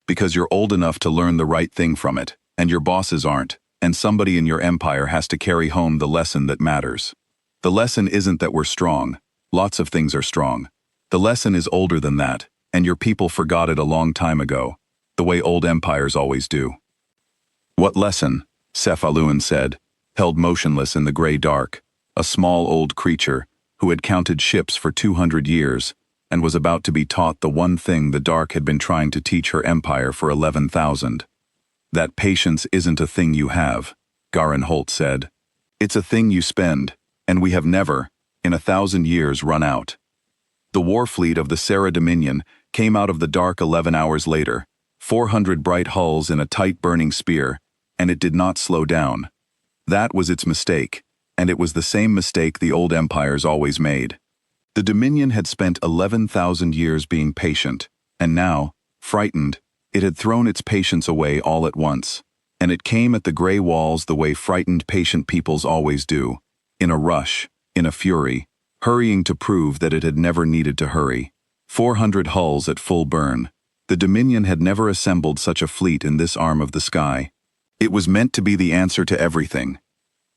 because you're old enough to learn the right thing from it, and your bosses aren't, and somebody in your empire has to carry home the lesson that matters. The lesson isn't that we're strong. Lots of things are strong. The lesson is older than that, and your people forgot it a long time ago, the way old empires always do. What lesson? Cephalun said, held motionless in the gray dark, a small old creature who had counted ships for 200 years and was about to be taught the one thing the dark had been trying to teach her empire for 11,000. That patience isn't a thing you have, Garin Holt said. It's a thing you spend, and we have never, in 1,000 years, run out. The war fleet of the Serra Dominion came out of the dark 11 hours later, 400 bright hulls in a tight burning spear, and it did not slow down. That was its mistake, and it was the same mistake the old empires always made. The Dominion had spent 11,000 years being patient, and now, frightened, it had thrown its patience away all at once, and it came at the gray walls the way frightened patient peoples always do, in a rush, in a fury, hurrying to prove that it had never needed to hurry. 400 hulls at full burn. The Dominion had never assembled such a fleet in this arm of the sky. It was meant to be the answer to everything.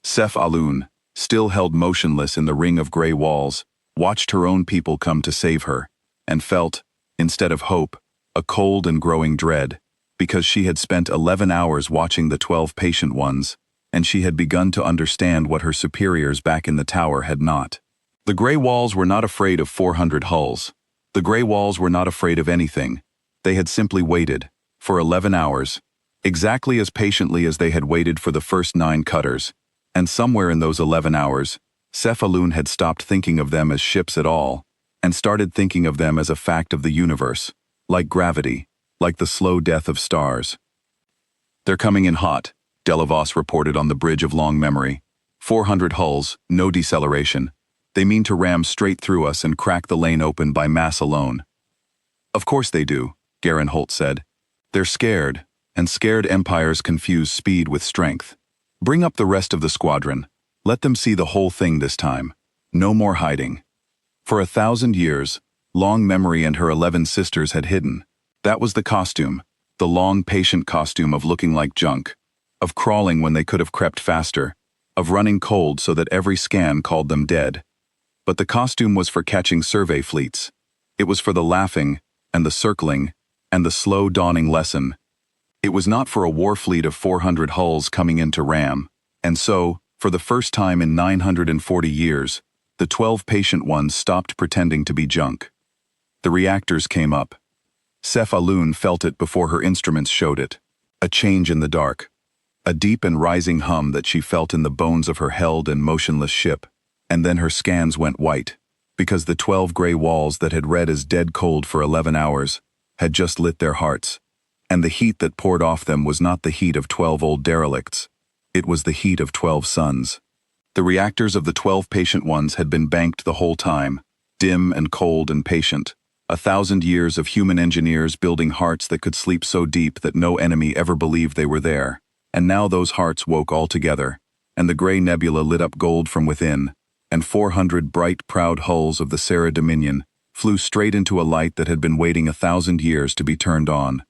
Sef Alun, still held motionless in the ring of gray walls, watched her own people come to save her, and felt, Instead of hope, a cold and growing dread, because she had spent 11 hours watching the 12 patient ones, and she had begun to understand what her superiors back in the tower had not. The gray walls were not afraid of 400 hulls. The gray walls were not afraid of anything. They had simply waited, for 11 hours, exactly as patiently as they had waited for the first 9 cutters, and somewhere in those 11 hours, Cephalun had stopped thinking of them as ships at all, and started thinking of them as a fact of the universe, like gravity, like the slow death of stars. "They're coming in hot," Delavos reported on the bridge of long memory. 400 hulls, no deceleration. They mean to ram straight through us and crack the lane open by mass alone. "Of course they do," Garen Holt said. "They're scared, and scared empires confuse speed with strength. Bring up the rest of the squadron. Let them see the whole thing this time. No more hiding." For 1,000 years, Long Memory and her 11 sisters had hidden. That was the costume, the long, patient costume of looking like junk, of crawling when they could have crept faster, of running cold so that every scan called them dead. But the costume was for catching survey fleets. It was for the laughing, and the circling, and the slow dawning lesson. It was not for a war fleet of 400 hulls coming in to ram, and so, for the first time in 940 years, the 12 patient ones stopped pretending to be junk. The reactors came up. Cephalun felt it before her instruments showed it. A change in the dark. A deep and rising hum that she felt in the bones of her held and motionless ship. And then her scans went white, because the 12 gray walls that had read as dead cold for 11 hours had just lit their hearts. And the heat that poured off them was not the heat of 12 old derelicts. It was the heat of 12 suns. The reactors of the 12 patient ones had been banked the whole time, dim and cold and patient. 1,000 years of human engineers building hearts that could sleep so deep that no enemy ever believed they were there. And now those hearts woke all together, and the gray nebula lit up gold from within, and 400 bright, proud hulls of the Sarah Dominion flew straight into a light that had been waiting 1,000 years to be turned on.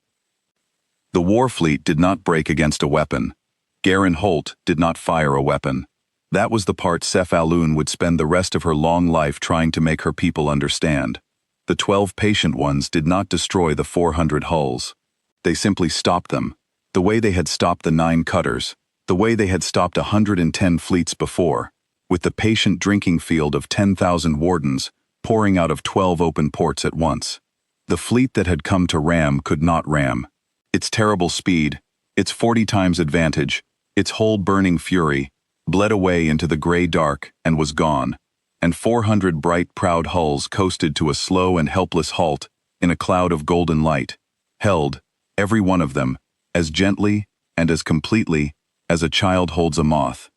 The war fleet did not break against a weapon. Garen Holt did not fire a weapon. That was the part Cephalun would spend the rest of her long life trying to make her people understand. The 12 patient ones did not destroy the 400 hulls. They simply stopped them, the way they had stopped the 9 cutters, the way they had stopped 110 fleets before, with the patient drinking field of 10,000 wardens pouring out of 12 open ports at once. The fleet that had come to ram could not ram. Its terrible speed, its 40 times advantage, its whole burning fury, bled away into the gray dark and was gone, and 400 bright, proud hulls coasted to a slow and helpless halt in a cloud of golden light, held, every one of them, as gently and as completely as a child holds a moth.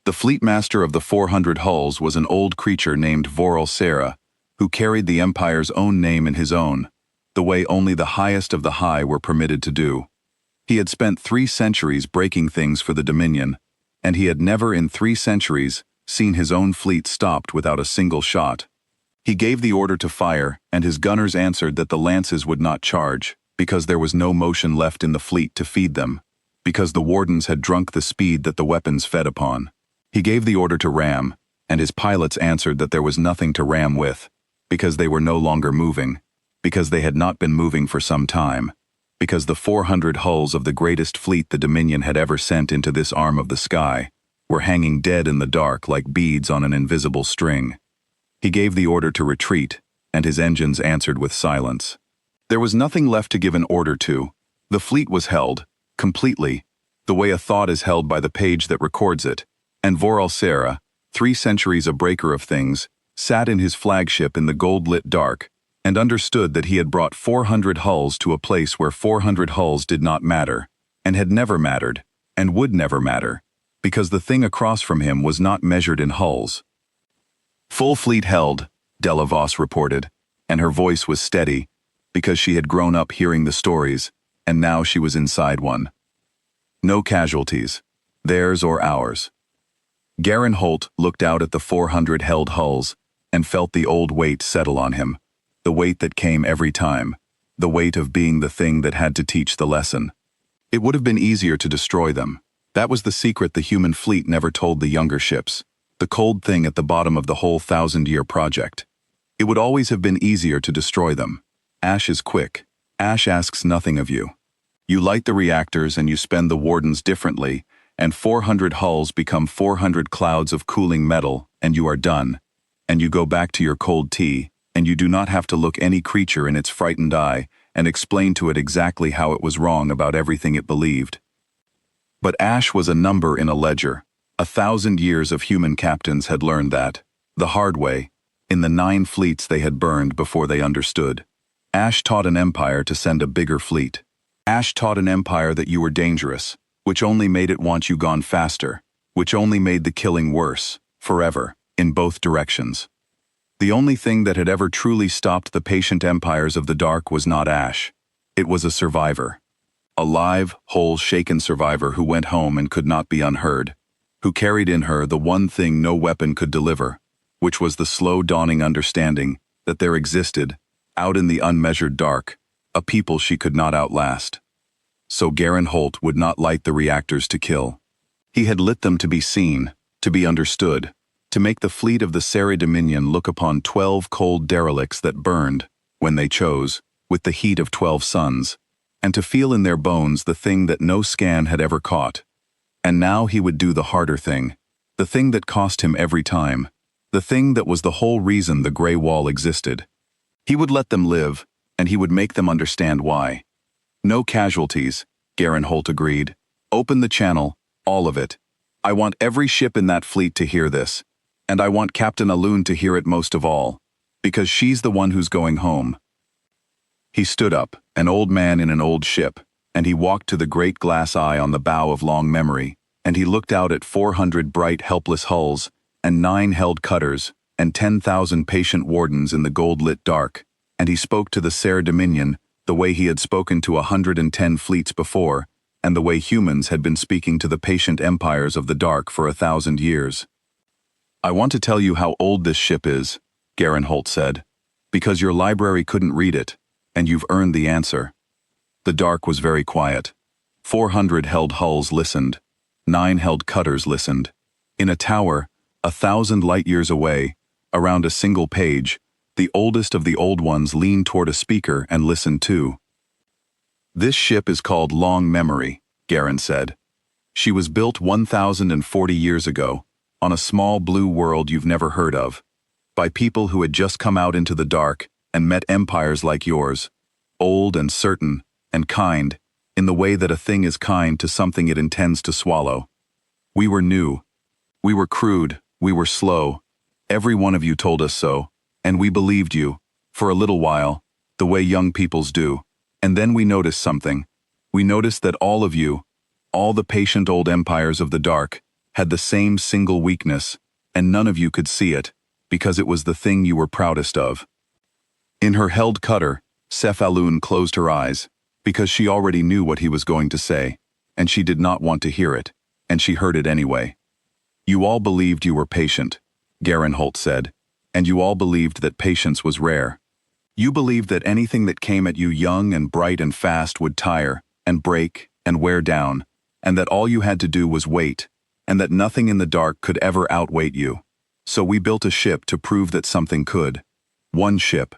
The fleet master of the 400 hulls was an old creature named Voral Sera, who carried the Empire's own name in his own, the way only the highest of the high were permitted to do. He had spent 3 centuries breaking things for the Dominion, and he had never in 3 centuries seen his own fleet stopped without a single shot. He gave the order to fire, and his gunners answered that the lances would not charge, because there was no motion left in the fleet to feed them, because the wardens had drunk the speed that the weapons fed upon. He gave the order to ram, and his pilots answered that there was nothing to ram with, because they were no longer moving, because they had not been moving for some time, because the 400 hulls of the greatest fleet the Dominion had ever sent into this arm of the sky were hanging dead in the dark like beads on an invisible string. He gave the order to retreat, and his engines answered with silence. There was nothing left to give an order to. The fleet was held, completely, the way a thought is held by the page that records it, and Voral Sera, 3 centuries a breaker of things, sat in his flagship in the gold-lit dark, and understood that he had brought 400 hulls to a place where 400 hulls did not matter, and had never mattered, and would never matter, because the thing across from him was not measured in hulls. "Full fleet held," Delavos reported, and her voice was steady, because she had grown up hearing the stories, and now she was inside one. "No casualties, theirs or ours." Garen Holt looked out at the 400 held hulls, and felt the old weight settle on him, the weight that came every time, the weight of being the thing that had to teach the lesson. It would have been easier to destroy them. That was the secret the human fleet never told the younger ships, the cold thing at the bottom of the whole 1,000-year project. It would always have been easier to destroy them. Ash is quick. Ash asks nothing of you. You light the reactors and you spend the wardens differently, and 400 hulls become 400 clouds of cooling metal, and you are done. And you go back to your cold tea, and you do not have to look any creature in its frightened eye and explain to it exactly how it was wrong about everything it believed. But Ash was a number in a ledger. 1,000 years of human captains had learned that, the hard way, in the 9 fleets they had burned before they understood. Ash taught an empire to send a bigger fleet. Ash taught an empire that you were dangerous, which only made it want you gone faster, which only made the killing worse, forever, in both directions. The only thing that had ever truly stopped the patient empires of the dark was not Ash. It was a survivor. A live, whole, shaken survivor who went home and could not be unheard, who carried in her the one thing no weapon could deliver, which was the slow dawning understanding that there existed, out in the unmeasured dark, a people she could not outlast. So Garen Holt would not light the reactors to kill. He had lit them to be seen, to be understood, to make the fleet of the Sari Dominion look upon 12 cold derelicts that burned, when they chose, with the heat of 12 suns, and to feel in their bones the thing that no scan had ever caught. And now he would do the harder thing, the thing that cost him every time, the thing that was the whole reason the Grey Wall existed. He would let them live, and he would make them understand why. No casualties, Garen Holt agreed. Open the channel, all of it. I want every ship in that fleet to hear this, and I want Captain Alun to hear it most of all, because she's the one who's going home. He stood up, an old man in an old ship, and he walked to the great glass eye on the bow of Long Memory, and he looked out at 400 bright, helpless hulls, and 9 held cutters, and 10,000 patient wardens in the gold-lit dark, and he spoke to the Sari Dominion the way he had spoken to 110 fleets before, and the way humans had been speaking to the patient empires of the dark for 1,000 years. I want to tell you how old this ship is, Garen Holt said, because your library couldn't read it, and you've earned the answer. The dark was very quiet. 400 held hulls listened. 9 held cutters listened. In a tower, 1,000 light years away, around a single page, the oldest of the old ones leaned toward a speaker and listened too. This ship is called Long Memory, Garen said. She was built 1,040 years ago, on a small blue world you've never heard of, by people who had just come out into the dark and met empires like yours, old and certain and kind, in the way that a thing is kind to something it intends to swallow. We were new. We were crude. We were slow. Every one of you told us so, and we believed you, for a little while, the way young peoples do. And then we noticed something. We noticed that all of you, all the patient old empires of the dark, had the same single weakness, and none of you could see it, because it was the thing you were proudest of. In her held cutter, Sef Alun closed her eyes, because she already knew what he was going to say, and she did not want to hear it, and she heard it anyway. You all believed you were patient, Garen Holt said, and you all believed that patience was rare. You believed that anything that came at you young and bright and fast would tire, and break, and wear down, and that all you had to do was wait, and that nothing in the dark could ever outwait you. So we built a ship to prove that something could. One ship.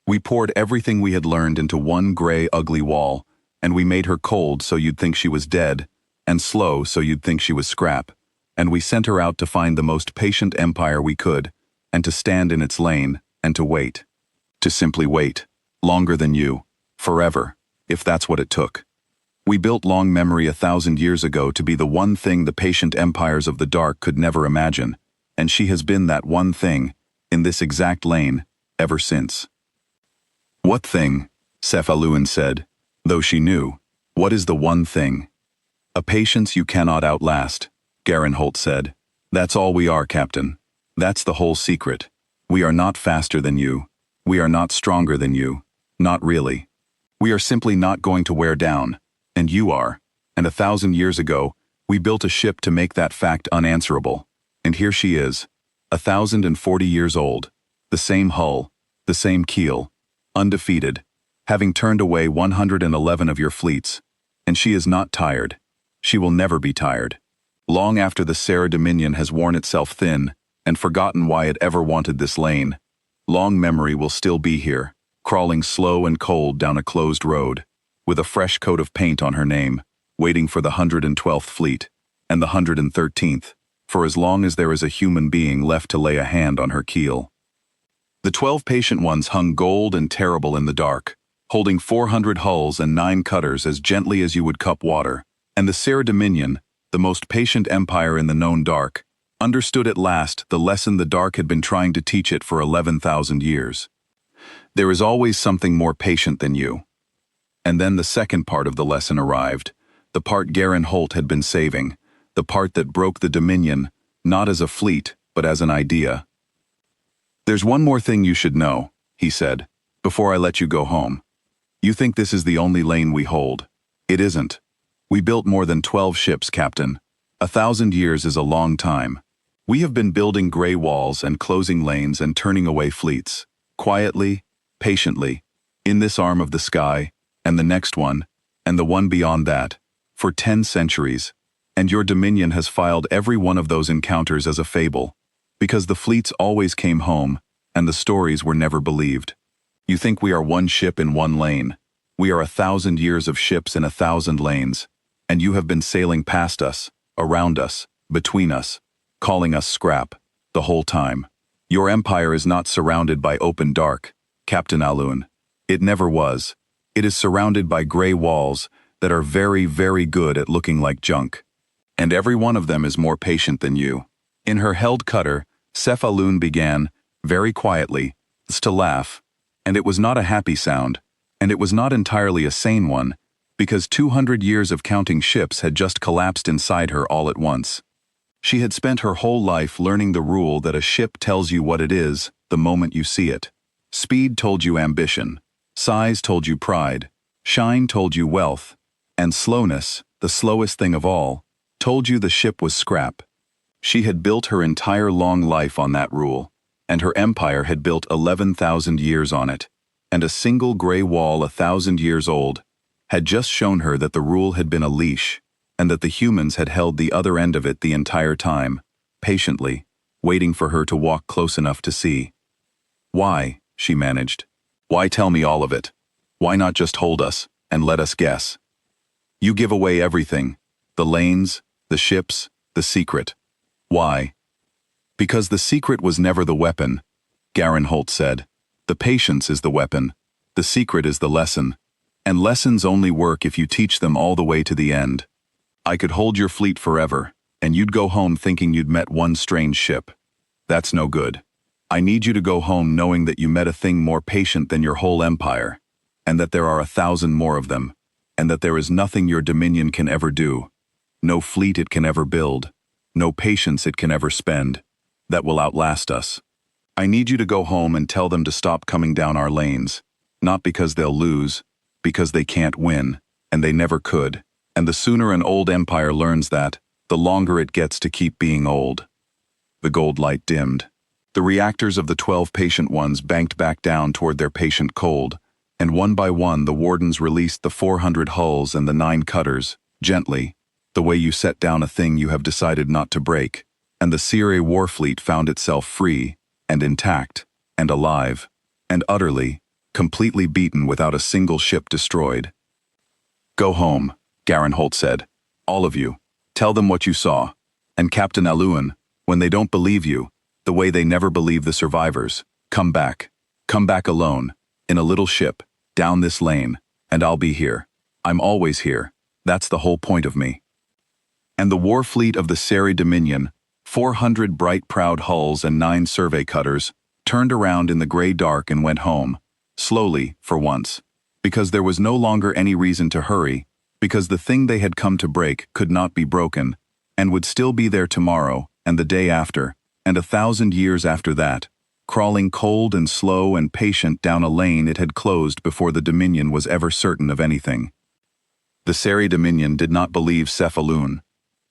We poured everything we had learned into one gray, ugly wall, and we made her cold so you'd think she was dead, and slow so you'd think she was scrap, and we sent her out to find the most patient empire we could, and to stand in its lane, and to wait. To simply wait, longer than you, forever, if that's what it took. We built Long Memory 1,000 years ago to be the one thing the patient empires of the dark could never imagine, and she has been that one thing, in this exact lane, ever since. What thing? Sef Alun said, though she knew. What is the one thing? A patience you cannot outlast, Garen Holt said. That's all we are, Captain. That's the whole secret. We are not faster than you. We are not stronger than you. Not really. We are simply not going to wear down. And you are. And 1,000 years ago, we built a ship to make that fact unanswerable. And here she is, 1,040 years old. The same hull, the same keel, undefeated, having turned away 111 of your fleets. And she is not tired. She will never be tired. Long after the Sari Dominion has worn itself thin and forgotten why it ever wanted this lane, Long Memory will still be here, crawling slow and cold down a closed road, with a fresh coat of paint on her name, waiting for the 112th Fleet, and the 113th, for as long as there is a human being left to lay a hand on her keel. The 12 patient ones hung gold and terrible in the dark, holding 400 hulls and 9 cutters as gently as you would cup water, and the Sarah Dominion, the most patient empire in the known dark, understood at last the lesson the dark had been trying to teach it for 11,000 years. There is always something more patient than you. And then the second part of the lesson arrived, the part Garen Holt had been saving, the part that broke the Dominion, not as a fleet, but as an idea. "There's one more thing you should know," he said, "before I let you go home. You think this is the only lane we hold. It isn't. We built more than 12 ships, Captain. 1,000 years is a long time. We have been building gray walls and closing lanes and turning away fleets, quietly, patiently, in this arm of the sky, and the next one, and the one beyond that, for 10 centuries, and your Dominion has filed every one of those encounters as a fable, because the fleets always came home, and the stories were never believed. You think we are one ship in one lane. We are 1,000 years of ships in 1,000 lanes, and you have been sailing past us, around us, between us, calling us scrap, the whole time. Your empire is not surrounded by open dark, Captain Alun. It never was. It is surrounded by gray walls that are very, very good at looking like junk. And every one of them is more patient than you." In her held cutter, Sef Alun began, very quietly, to laugh, and it was not a happy sound, and it was not entirely a sane one, because 200 years of counting ships had just collapsed inside her all at once. She had spent her whole life learning the rule that a ship tells you what it is the moment you see it. Speed told you ambition, size told you pride, shine told you wealth, and slowness, the slowest thing of all, told you the ship was scrap. She had built her entire long life on that rule, and her empire had built 11,000 years on it, and a single gray wall 1,000 years old had just shown her that the rule had been a leash, and that the humans had held the other end of it the entire time, patiently, waiting for her to walk close enough to see. "Why?" she managed. "Why tell me all of it? Why not just hold us, and let us guess? You give away everything, the lanes, the ships, the secret. Why?" "Because the secret was never the weapon," Garen Holt said. "The patience is the weapon. The secret is the lesson. And lessons only work if you teach them all the way to the end. I could hold your fleet forever, and you'd go home thinking you'd met one strange ship. That's no good. I need you to go home knowing that you met a thing more patient than your whole empire, and that there are 1,000 more of them, and that there is nothing your Dominion can ever do, no fleet it can ever build, no patience it can ever spend, that will outlast us. I need you to go home and tell them to stop coming down our lanes, not because they'll lose, because they can't win, and they never could. And the sooner an old empire learns that, the longer it gets to keep being old." The gold light dimmed. The reactors of the 12 patient ones banked back down toward their patient cold, and one by one the wardens released the 400 hulls and the 9 cutters, gently, the way you set down a thing you have decided not to break, and the HFY War fleet found itself free, and intact, and alive, and utterly, completely beaten without a single ship destroyed. "Go home," Garen Holt said. "All of you. Tell them what you saw. And Captain Alun, when they don't believe you, the way they never believe the survivors, come back. Come back alone, in a little ship, down this lane, and I'll be here. I'm always here. That's the whole point of me." And the war fleet of the Sari Dominion, 400 bright proud hulls and 9 survey cutters, turned around in the gray dark and went home, slowly, for once, because there was no longer any reason to hurry, because the thing they had come to break could not be broken, and would still be there tomorrow, and the day after, and 1,000 years after that, crawling cold and slow and patient down a lane it had closed before the Dominion was ever certain of anything. The Sari Dominion did not believe Cephalun.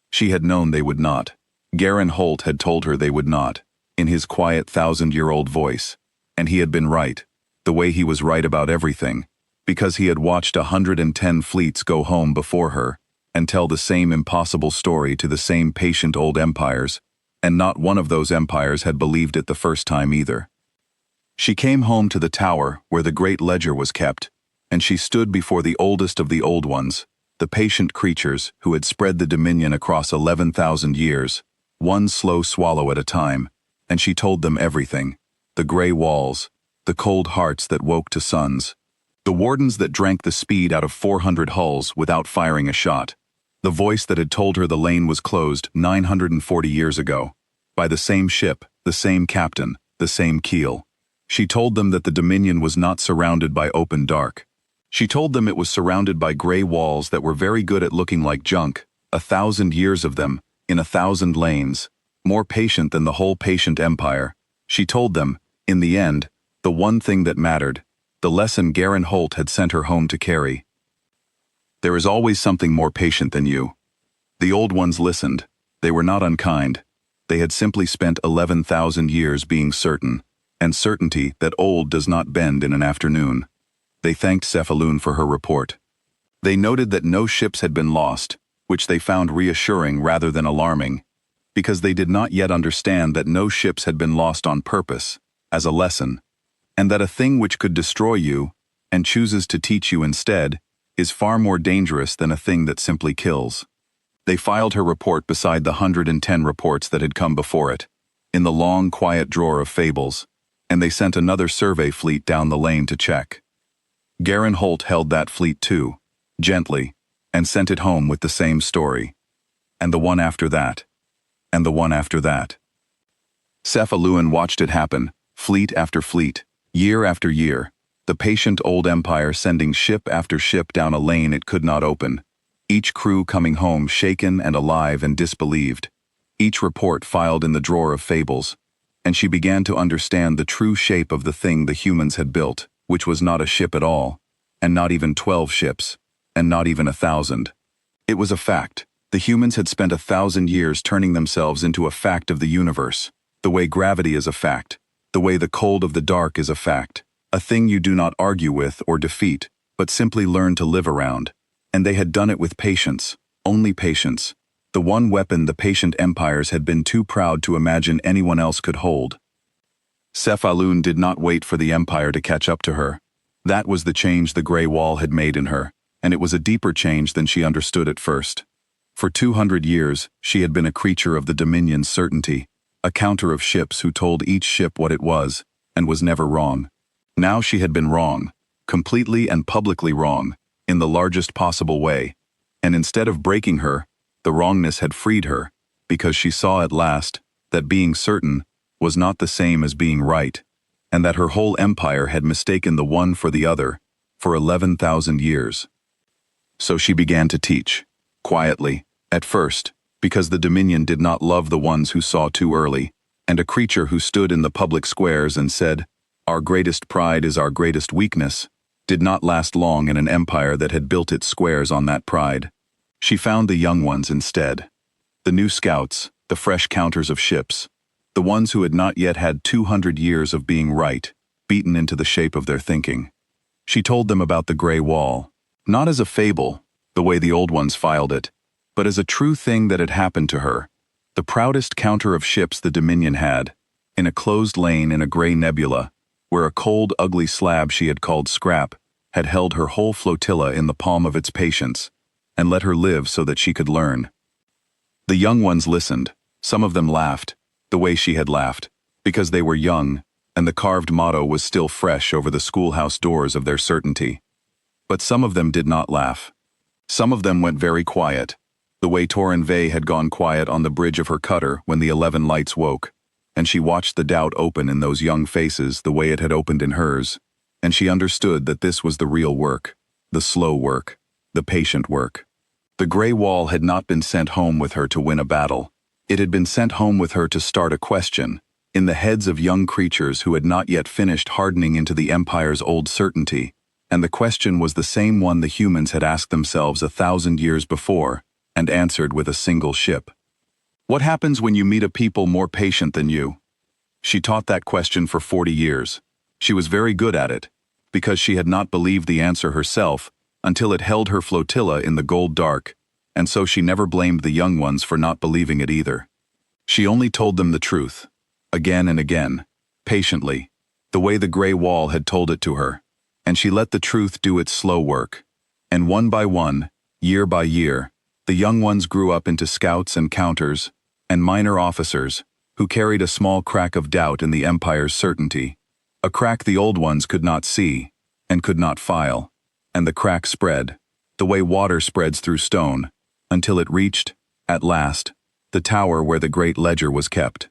She had known they would not. Garen Holt had told her they would not, in his quiet 1,000-year-old voice, and he had been right, the way he was right about everything, because he had watched 110 fleets go home before her, and tell the same impossible story to the same patient old empires, and not one of those empires had believed it the first time either. She came home to the tower where the great ledger was kept, and she stood before the oldest of the old ones, the patient creatures who had spread the dominion across 11,000 years, one slow swallow at a time, and she told them everything: the gray walls, the cold hearts that woke to suns, the wardens that drank the speed out of 400 hulls without firing a shot, the voice that had told her the lane was closed 940 years ago, by the same ship, the same captain, the same keel. She told them that the Dominion was not surrounded by open dark. She told them it was surrounded by gray walls that were very good at looking like junk, 1,000 years of them, in 1,000 lanes, more patient than the whole patient empire. She told them, in the end, the one thing that mattered, the lesson Garen Holt had sent her home to carry. There is always something more patient than you. The old ones listened. They were not unkind. They had simply spent 11,000 years being certain, and certainty that old does not bend in an afternoon. They thanked Cephalun for her report. They noted that no ships had been lost, which they found reassuring rather than alarming, because they did not yet understand that no ships had been lost on purpose, as a lesson, and that a thing which could destroy you, and chooses to teach you instead, is far more dangerous than a thing that simply kills. They filed her report beside the 110 reports that had come before it, in the long, quiet drawer of fables, and they sent another survey fleet down the lane to check. Garen Holt held that fleet too, gently, and sent it home with the same story. And the one after that. And the one after that. Cephalun watched it happen, fleet after fleet, year after year, the patient old empire sending ship after ship down a lane it could not open, each crew coming home shaken and alive and disbelieved, each report filed in the drawer of fables, and she began to understand the true shape of the thing the humans had built, which was not a ship at all, and not even 12 ships, and not even 1,000. It was a fact. The humans had spent 1,000 years turning themselves into a fact of the universe, the way gravity is a fact, the way the cold of the dark is a fact, a thing you do not argue with or defeat, but simply learn to live around. And they had done it with patience, only patience, the one weapon the patient empires had been too proud to imagine anyone else could hold. Cephalun did not wait for the empire to catch up to her. That was the change the gray wall had made in her, and it was a deeper change than she understood at first. For 200 years, she had been a creature of the Dominion's certainty, a counter of ships who told each ship what it was, and was never wrong. Now she had been wrong, completely and publicly wrong, in the largest possible way, and instead of breaking her, the wrongness had freed her, because she saw at last that being certain was not the same as being right, and that her whole empire had mistaken the one for the other, for 11,000 years. So she began to teach, quietly, at first, because the Dominion did not love the ones who saw too early, and a creature who stood in the public squares and said, "Our greatest pride is our greatest weakness," did not last long in an empire that had built its squares on that pride. She found the young ones instead. The new scouts, the fresh counters of ships, the ones who had not yet had 200 years of being right, beaten into the shape of their thinking. She told them about the gray wall, not as a fable, the way the old ones filed it, but as a true thing that had happened to her, the proudest counter of ships the Dominion had, in a closed lane in a gray nebula, where a cold, ugly slab she had called scrap had held her whole flotilla in the palm of its patience, and let her live so that she could learn. The young ones listened. Some of them laughed, the way she had laughed, because they were young, and the carved motto was still fresh over the schoolhouse doors of their certainty. But some of them did not laugh. Some of them went very quiet, the way Torrin Vey had gone quiet on the bridge of her cutter when the 11 lights woke, and she watched the doubt open in those young faces the way it had opened in hers, and she understood that this was the real work, the slow work, the patient work. The gray wall had not been sent home with her to win a battle. It had been sent home with her to start a question, in the heads of young creatures who had not yet finished hardening into the Empire's old certainty, and the question was the same one the humans had asked themselves 1,000 years before, and answered with a single ship. What happens when you meet a people more patient than you? She taught that question for 40 years. She was very good at it, because she had not believed the answer herself until it held her flotilla in the gold dark, and so she never blamed the young ones for not believing it either. She only told them the truth, again and again, patiently, the way the gray wall had told it to her, and she let the truth do its slow work. And one by one, year by year, the young ones grew up into scouts and counters, and minor officers, who carried a small crack of doubt in the Empire's certainty, a crack the old ones could not see, and could not file, and the crack spread, the way water spreads through stone, until it reached, at last, the tower where the great ledger was kept.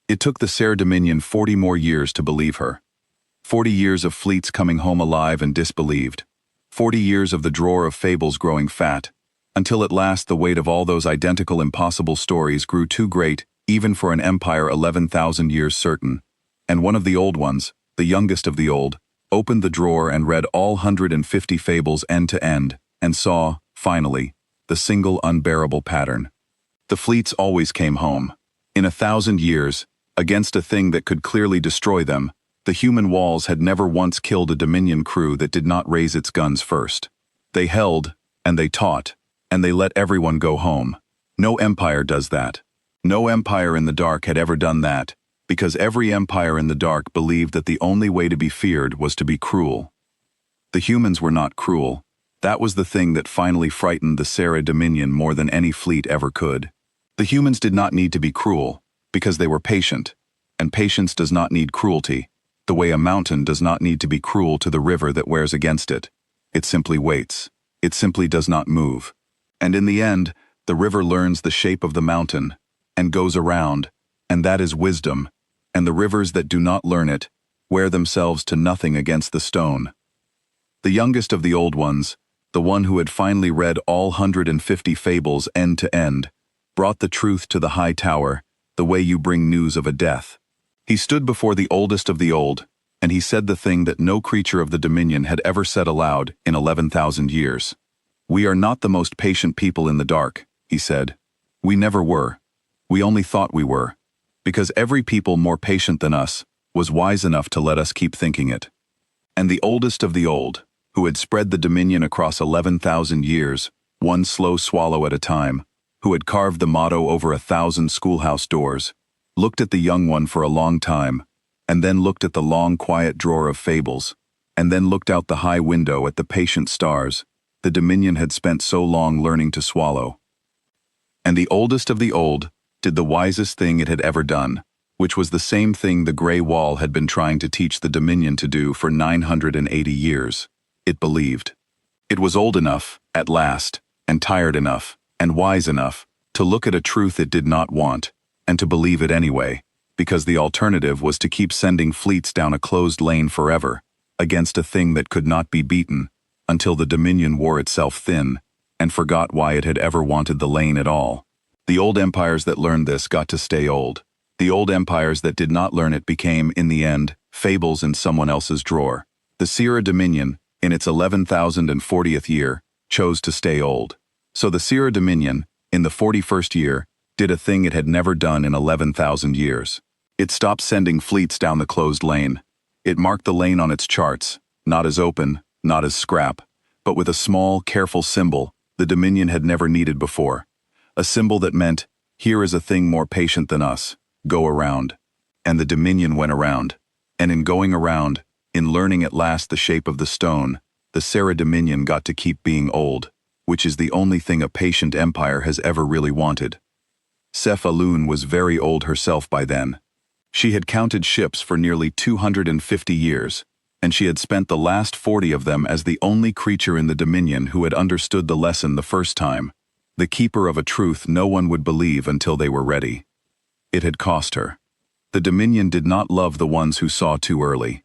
It took the Serra Dominion 40 more years to believe her. 40 years of fleets coming home alive and disbelieved. 40 years of the drawer of fables growing fat, until at last the weight of all those identical impossible stories grew too great even for an empire 11,000 years certain, and one of the old ones, the youngest of the old, opened the drawer and read all 150 fables end to end, and saw, finally, the single unbearable pattern. The fleets always came home. In 1,000 years, against a thing that could clearly destroy them, the human walls had never once killed a Dominion crew that did not raise its guns first. They held, and they taught, and they let everyone go home. No empire does that. No empire in the dark had ever done that, because every empire in the dark believed that the only way to be feared was to be cruel. The humans were not cruel. That was the thing that finally frightened the Serra Dominion more than any fleet ever could. The humans did not need to be cruel, because they were patient, and patience does not need cruelty, the way a mountain does not need to be cruel to the river that wears against it. It simply waits. It simply does not move. And in the end, the river learns the shape of the mountain, and goes around, and that is wisdom, and the rivers that do not learn it wear themselves to nothing against the stone. The youngest of the old ones, the one who had finally read all 150 fables end to end, brought the truth to the high tower, the way you bring news of a death. He stood before the oldest of the old, and he said the thing that no creature of the Dominion had ever said aloud in 11,000 years. "We are not the most patient people in the dark," he said. "We never were. We only thought we were, because every people more patient than us was wise enough to let us keep thinking it." And the oldest of the old, who had spread the Dominion across 11,000 years, one slow swallow at a time, who had carved the motto over 1,000 schoolhouse doors, looked at the young one for a long time, and then looked at the long quiet drawer of fables, and then looked out the high window at the patient stars the Dominion had spent so long learning to swallow. And the oldest of the old did the wisest thing it had ever done, which was the same thing the gray wall had been trying to teach the Dominion to do for 980 years. It believed. It was old enough, at last, and tired enough, and wise enough, to look at a truth it did not want, and to believe it anyway, because the alternative was to keep sending fleets down a closed lane forever, against a thing that could not be beaten, until the Dominion wore itself thin, and forgot why it had ever wanted the lane at all. The old empires that learned this got to stay old. The old empires that did not learn it became, in the end, fables in someone else's drawer. The Serra Dominion, in its 11,040th year, chose to stay old. So the Serra Dominion, in the 41st year, did a thing it had never done in 11,000 years. It stopped sending fleets down the closed lane. It marked the lane on its charts, not as open, not as scrap, but with a small, careful symbol the Dominion had never needed before. A symbol that meant, here is a thing more patient than us, go around. And the Dominion went around. And in going around, in learning at last the shape of the stone, the Serra Dominion got to keep being old, which is the only thing a patient empire has ever really wanted. Sef Alun was very old herself by then. She had counted ships for nearly 250 years, and she had spent the last 40 of them as the only creature in the Dominion who had understood the lesson the first time, the keeper of a truth no one would believe until they were ready. It had cost her. The Dominion did not love the ones who saw too early.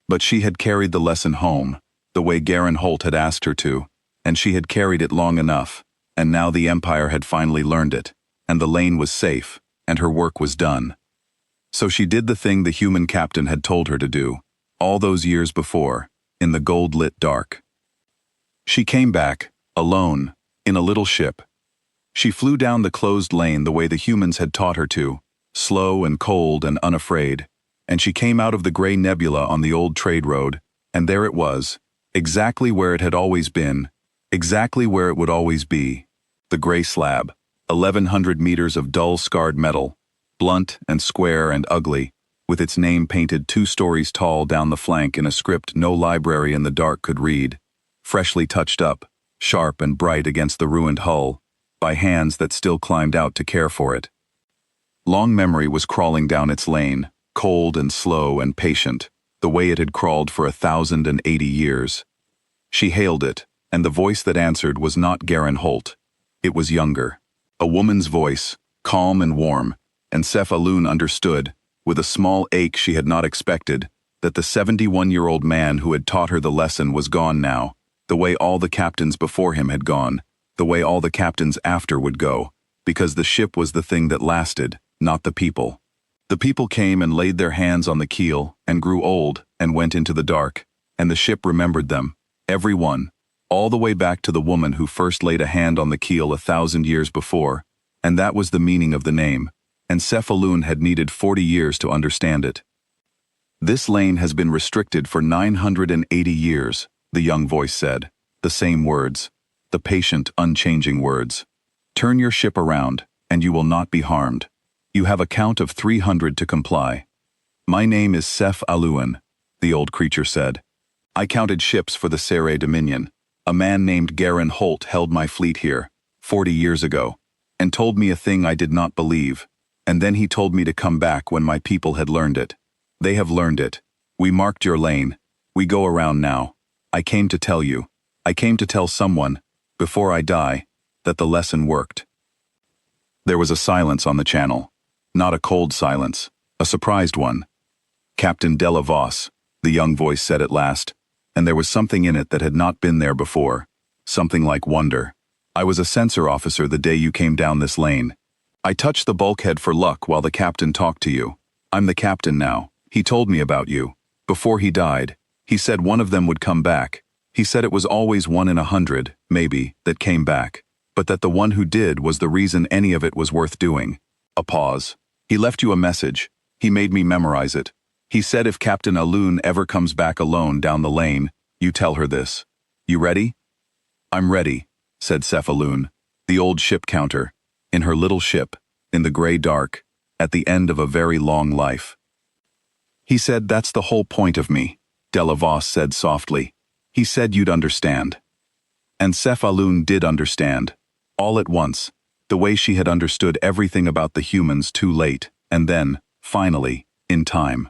But she had carried the lesson home, the way Garen Holt had asked her to, and she had carried it long enough, and now the Empire had finally learned it, and the lane was safe, and her work was done. So she did the thing the human captain had told her to do, all those years before, in the gold-lit dark. She came back, alone, in a little ship. She flew down the closed lane the way the humans had taught her to, slow and cold and unafraid, and she came out of the gray nebula on the old trade road, and there it was, exactly where it had always been, exactly where it would always be, the gray slab, 1,100 meters of dull scarred metal, blunt and square and ugly, with its name painted 2 stories tall down the flank in a script no library in the dark could read, freshly touched up, sharp and bright against the ruined hull, by hands that still climbed out to care for it. Long memory was crawling down its lane, cold and slow and patient, the way it had crawled for 1,080 years. She hailed it, and the voice that answered was not Garen Holt. It was younger. A woman's voice, calm and warm, and Cephalun understood, with a small ache she had not expected, that the 71-year-old man who had taught her the lesson was gone now, the way all the captains before him had gone, the way all the captains after would go, because the ship was the thing that lasted, not the people. The people came and laid their hands on the keel, and grew old, and went into the dark, and the ship remembered them, every one, all the way back to the woman who first laid a hand on the keel 1,000 years before, and that was the meaning of the name, and Cephalun had needed 40 years to understand it. This lane has been restricted for 980 years, the young voice said, the same words, the patient, unchanging words. Turn your ship around, and you will not be harmed. You have a count of 300 to comply. My name is Cephalun, the old creature said. I counted ships for the Sere Dominion. A man named Garen Holt held my fleet here, 40 years ago, and told me a thing I did not believe, and then he told me to come back when my people had learned it. They have learned it. We marked your lane. We go around now. I came to tell you. I came to tell someone, before I die, that the lesson worked. There was a silence on the channel. Not a cold silence, a surprised one. Captain Delavos, the young voice said at last, and there was something in it that had not been there before, something like wonder. I was a sensor officer the day you came down this lane. I touched the bulkhead for luck while the captain talked to you. I'm the captain now. He told me about you. Before he died, he said one of them would come back. He said it was always 1 in 100, maybe, that came back, but that the one who did was the reason any of it was worth doing. A pause. He left you a message. He made me memorize it. He said if Captain Alun ever comes back alone down the lane, you tell her this. You ready? I'm ready, said Cephalun, the old ship counter, in her little ship, in the gray dark, at the end of a very long life. He said that's the whole point of me, Delavos said softly. He said you'd understand. And Cephalun did understand, all at once, the way she had understood everything about the humans too late, and then, finally, in time.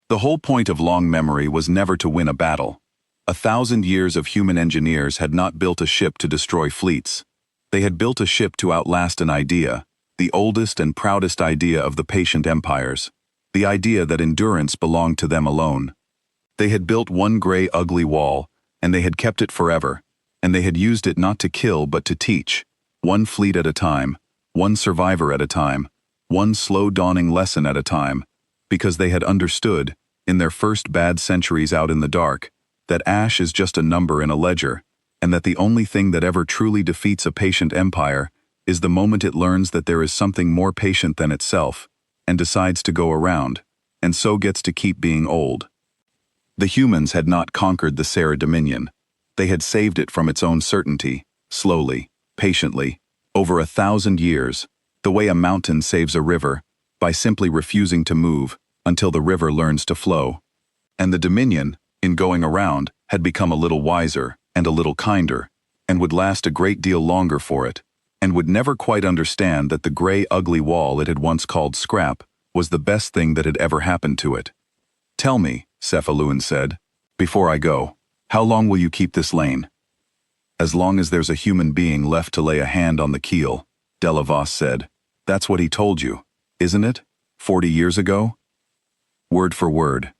The whole point of long memory was never to win a battle. 1,000 years of human engineers had not built a ship to destroy fleets. They had built a ship to outlast an idea, the oldest and proudest idea of the patient empires, the idea that endurance belonged to them alone. They had built one gray ugly wall, and they had kept it forever, and they had used it not to kill but to teach, one fleet at a time, one survivor at a time, one slow dawning lesson at a time, because they had understood, in their first bad centuries out in the dark, that ash is just a number in a ledger, and that the only thing that ever truly defeats a patient empire is the moment it learns that there is something more patient than itself, and decides to go around, and so gets to keep being old. The humans had not conquered the Sere Dominion. They had saved it from its own certainty, slowly, patiently, over 1,000 years, the way a mountain saves a river, by simply refusing to move until the river learns to flow. And the Dominion, in going around, had become a little wiser and a little kinder, and would last a great deal longer for it, and would never quite understand that the gray ugly wall it had once called scrap was the best thing that had ever happened to it. Tell me, Cephalun said, before I go, how long will you keep this lane? As long as there's a human being left to lay a hand on the keel, Delavos said. That's what he told you, isn't it? 40 years ago? Word for word.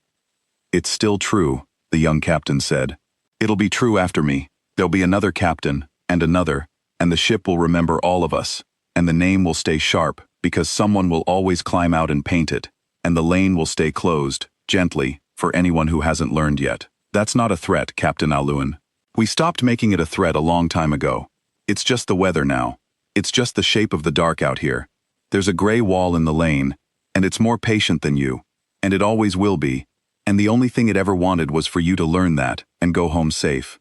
It's still true, the young captain said. It'll be true after me. There'll be another captain, and the ship will remember all of us, and the name will stay sharp, because someone will always climb out and paint it, and the lane will stay closed, gently, for anyone who hasn't learned yet. That's not a threat, Captain Alun. We stopped making it a threat a long time ago. It's just the weather now. It's just the shape of the dark out here. There's a gray wall in the lane, and it's more patient than you, and it always will be, and the only thing it ever wanted was for you to learn that and go home safe.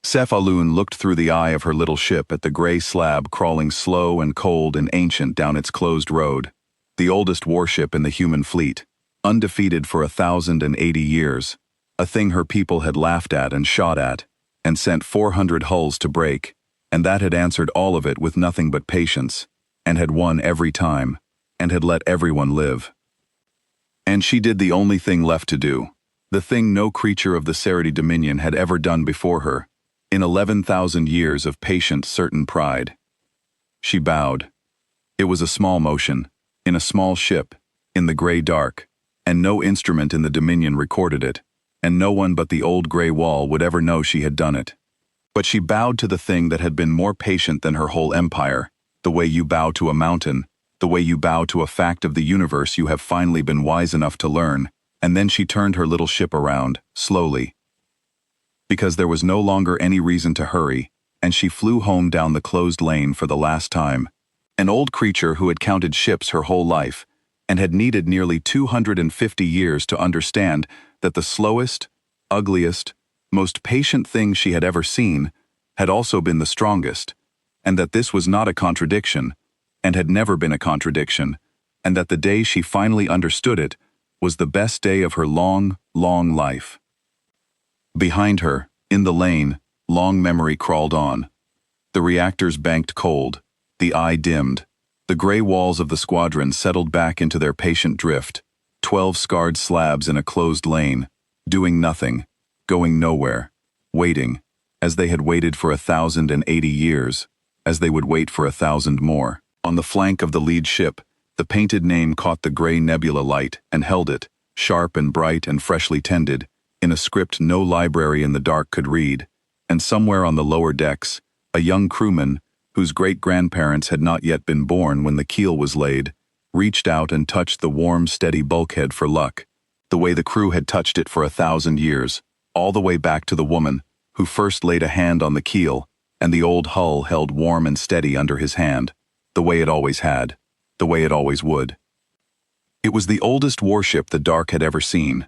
Cephalun looked through the eye of her little ship at the gray slab crawling slow and cold and ancient down its closed road, the oldest warship in the human fleet, undefeated for 1,080 years, a thing her people had laughed at and shot at, and sent 400 hulls to break, and that had answered all of it with nothing but patience, and had won every time, and had let everyone live. And she did the only thing left to do, the thing no creature of the Serity Dominion had ever done before her, in 11,000 years of patient, certain pride. She bowed. It was a small motion, in a small ship, in the gray dark, and no instrument in the Dominion recorded it, and no one but the old gray wall would ever know she had done it. But she bowed to the thing that had been more patient than her whole empire, the way you bow to a mountain, the way you bow to a fact of the universe you have finally been wise enough to learn, and then she turned her little ship around, slowly. Because there was no longer any reason to hurry, and she flew home down the closed lane for the last time. An old creature who had counted ships her whole life, and had needed nearly 250 years to understand that the slowest, ugliest, most patient thing she had ever seen had also been the strongest, and that this was not a contradiction, and had never been a contradiction, and that the day she finally understood it was the best day of her long, long life. Behind her, in the lane, long memory crawled on. The reactors banked cold, the eye dimmed, the gray walls of the squadron settled back into their patient drift, 12 scarred slabs in a closed lane, doing nothing, going nowhere, waiting, as they had waited for 1,080 years, as they would wait for 1,000 more. On the flank of the lead ship, the painted name caught the gray nebula light and held it, sharp and bright and freshly tended, in a script no library in the dark could read, and somewhere on the lower decks, a young crewman, whose great-grandparents had not yet been born when the keel was laid, reached out and touched the warm, steady bulkhead for luck, the way the crew had touched it for 1,000 years, all the way back to the woman, who first laid a hand on the keel, and the old hull held warm and steady under his hand, the way it always had, the way it always would. It was the oldest warship the Dark had ever seen.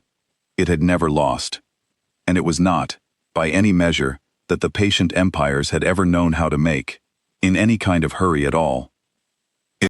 It had never lost. And it was not, by any measure, that the patient empires had ever known how to make, in any kind of hurry at all.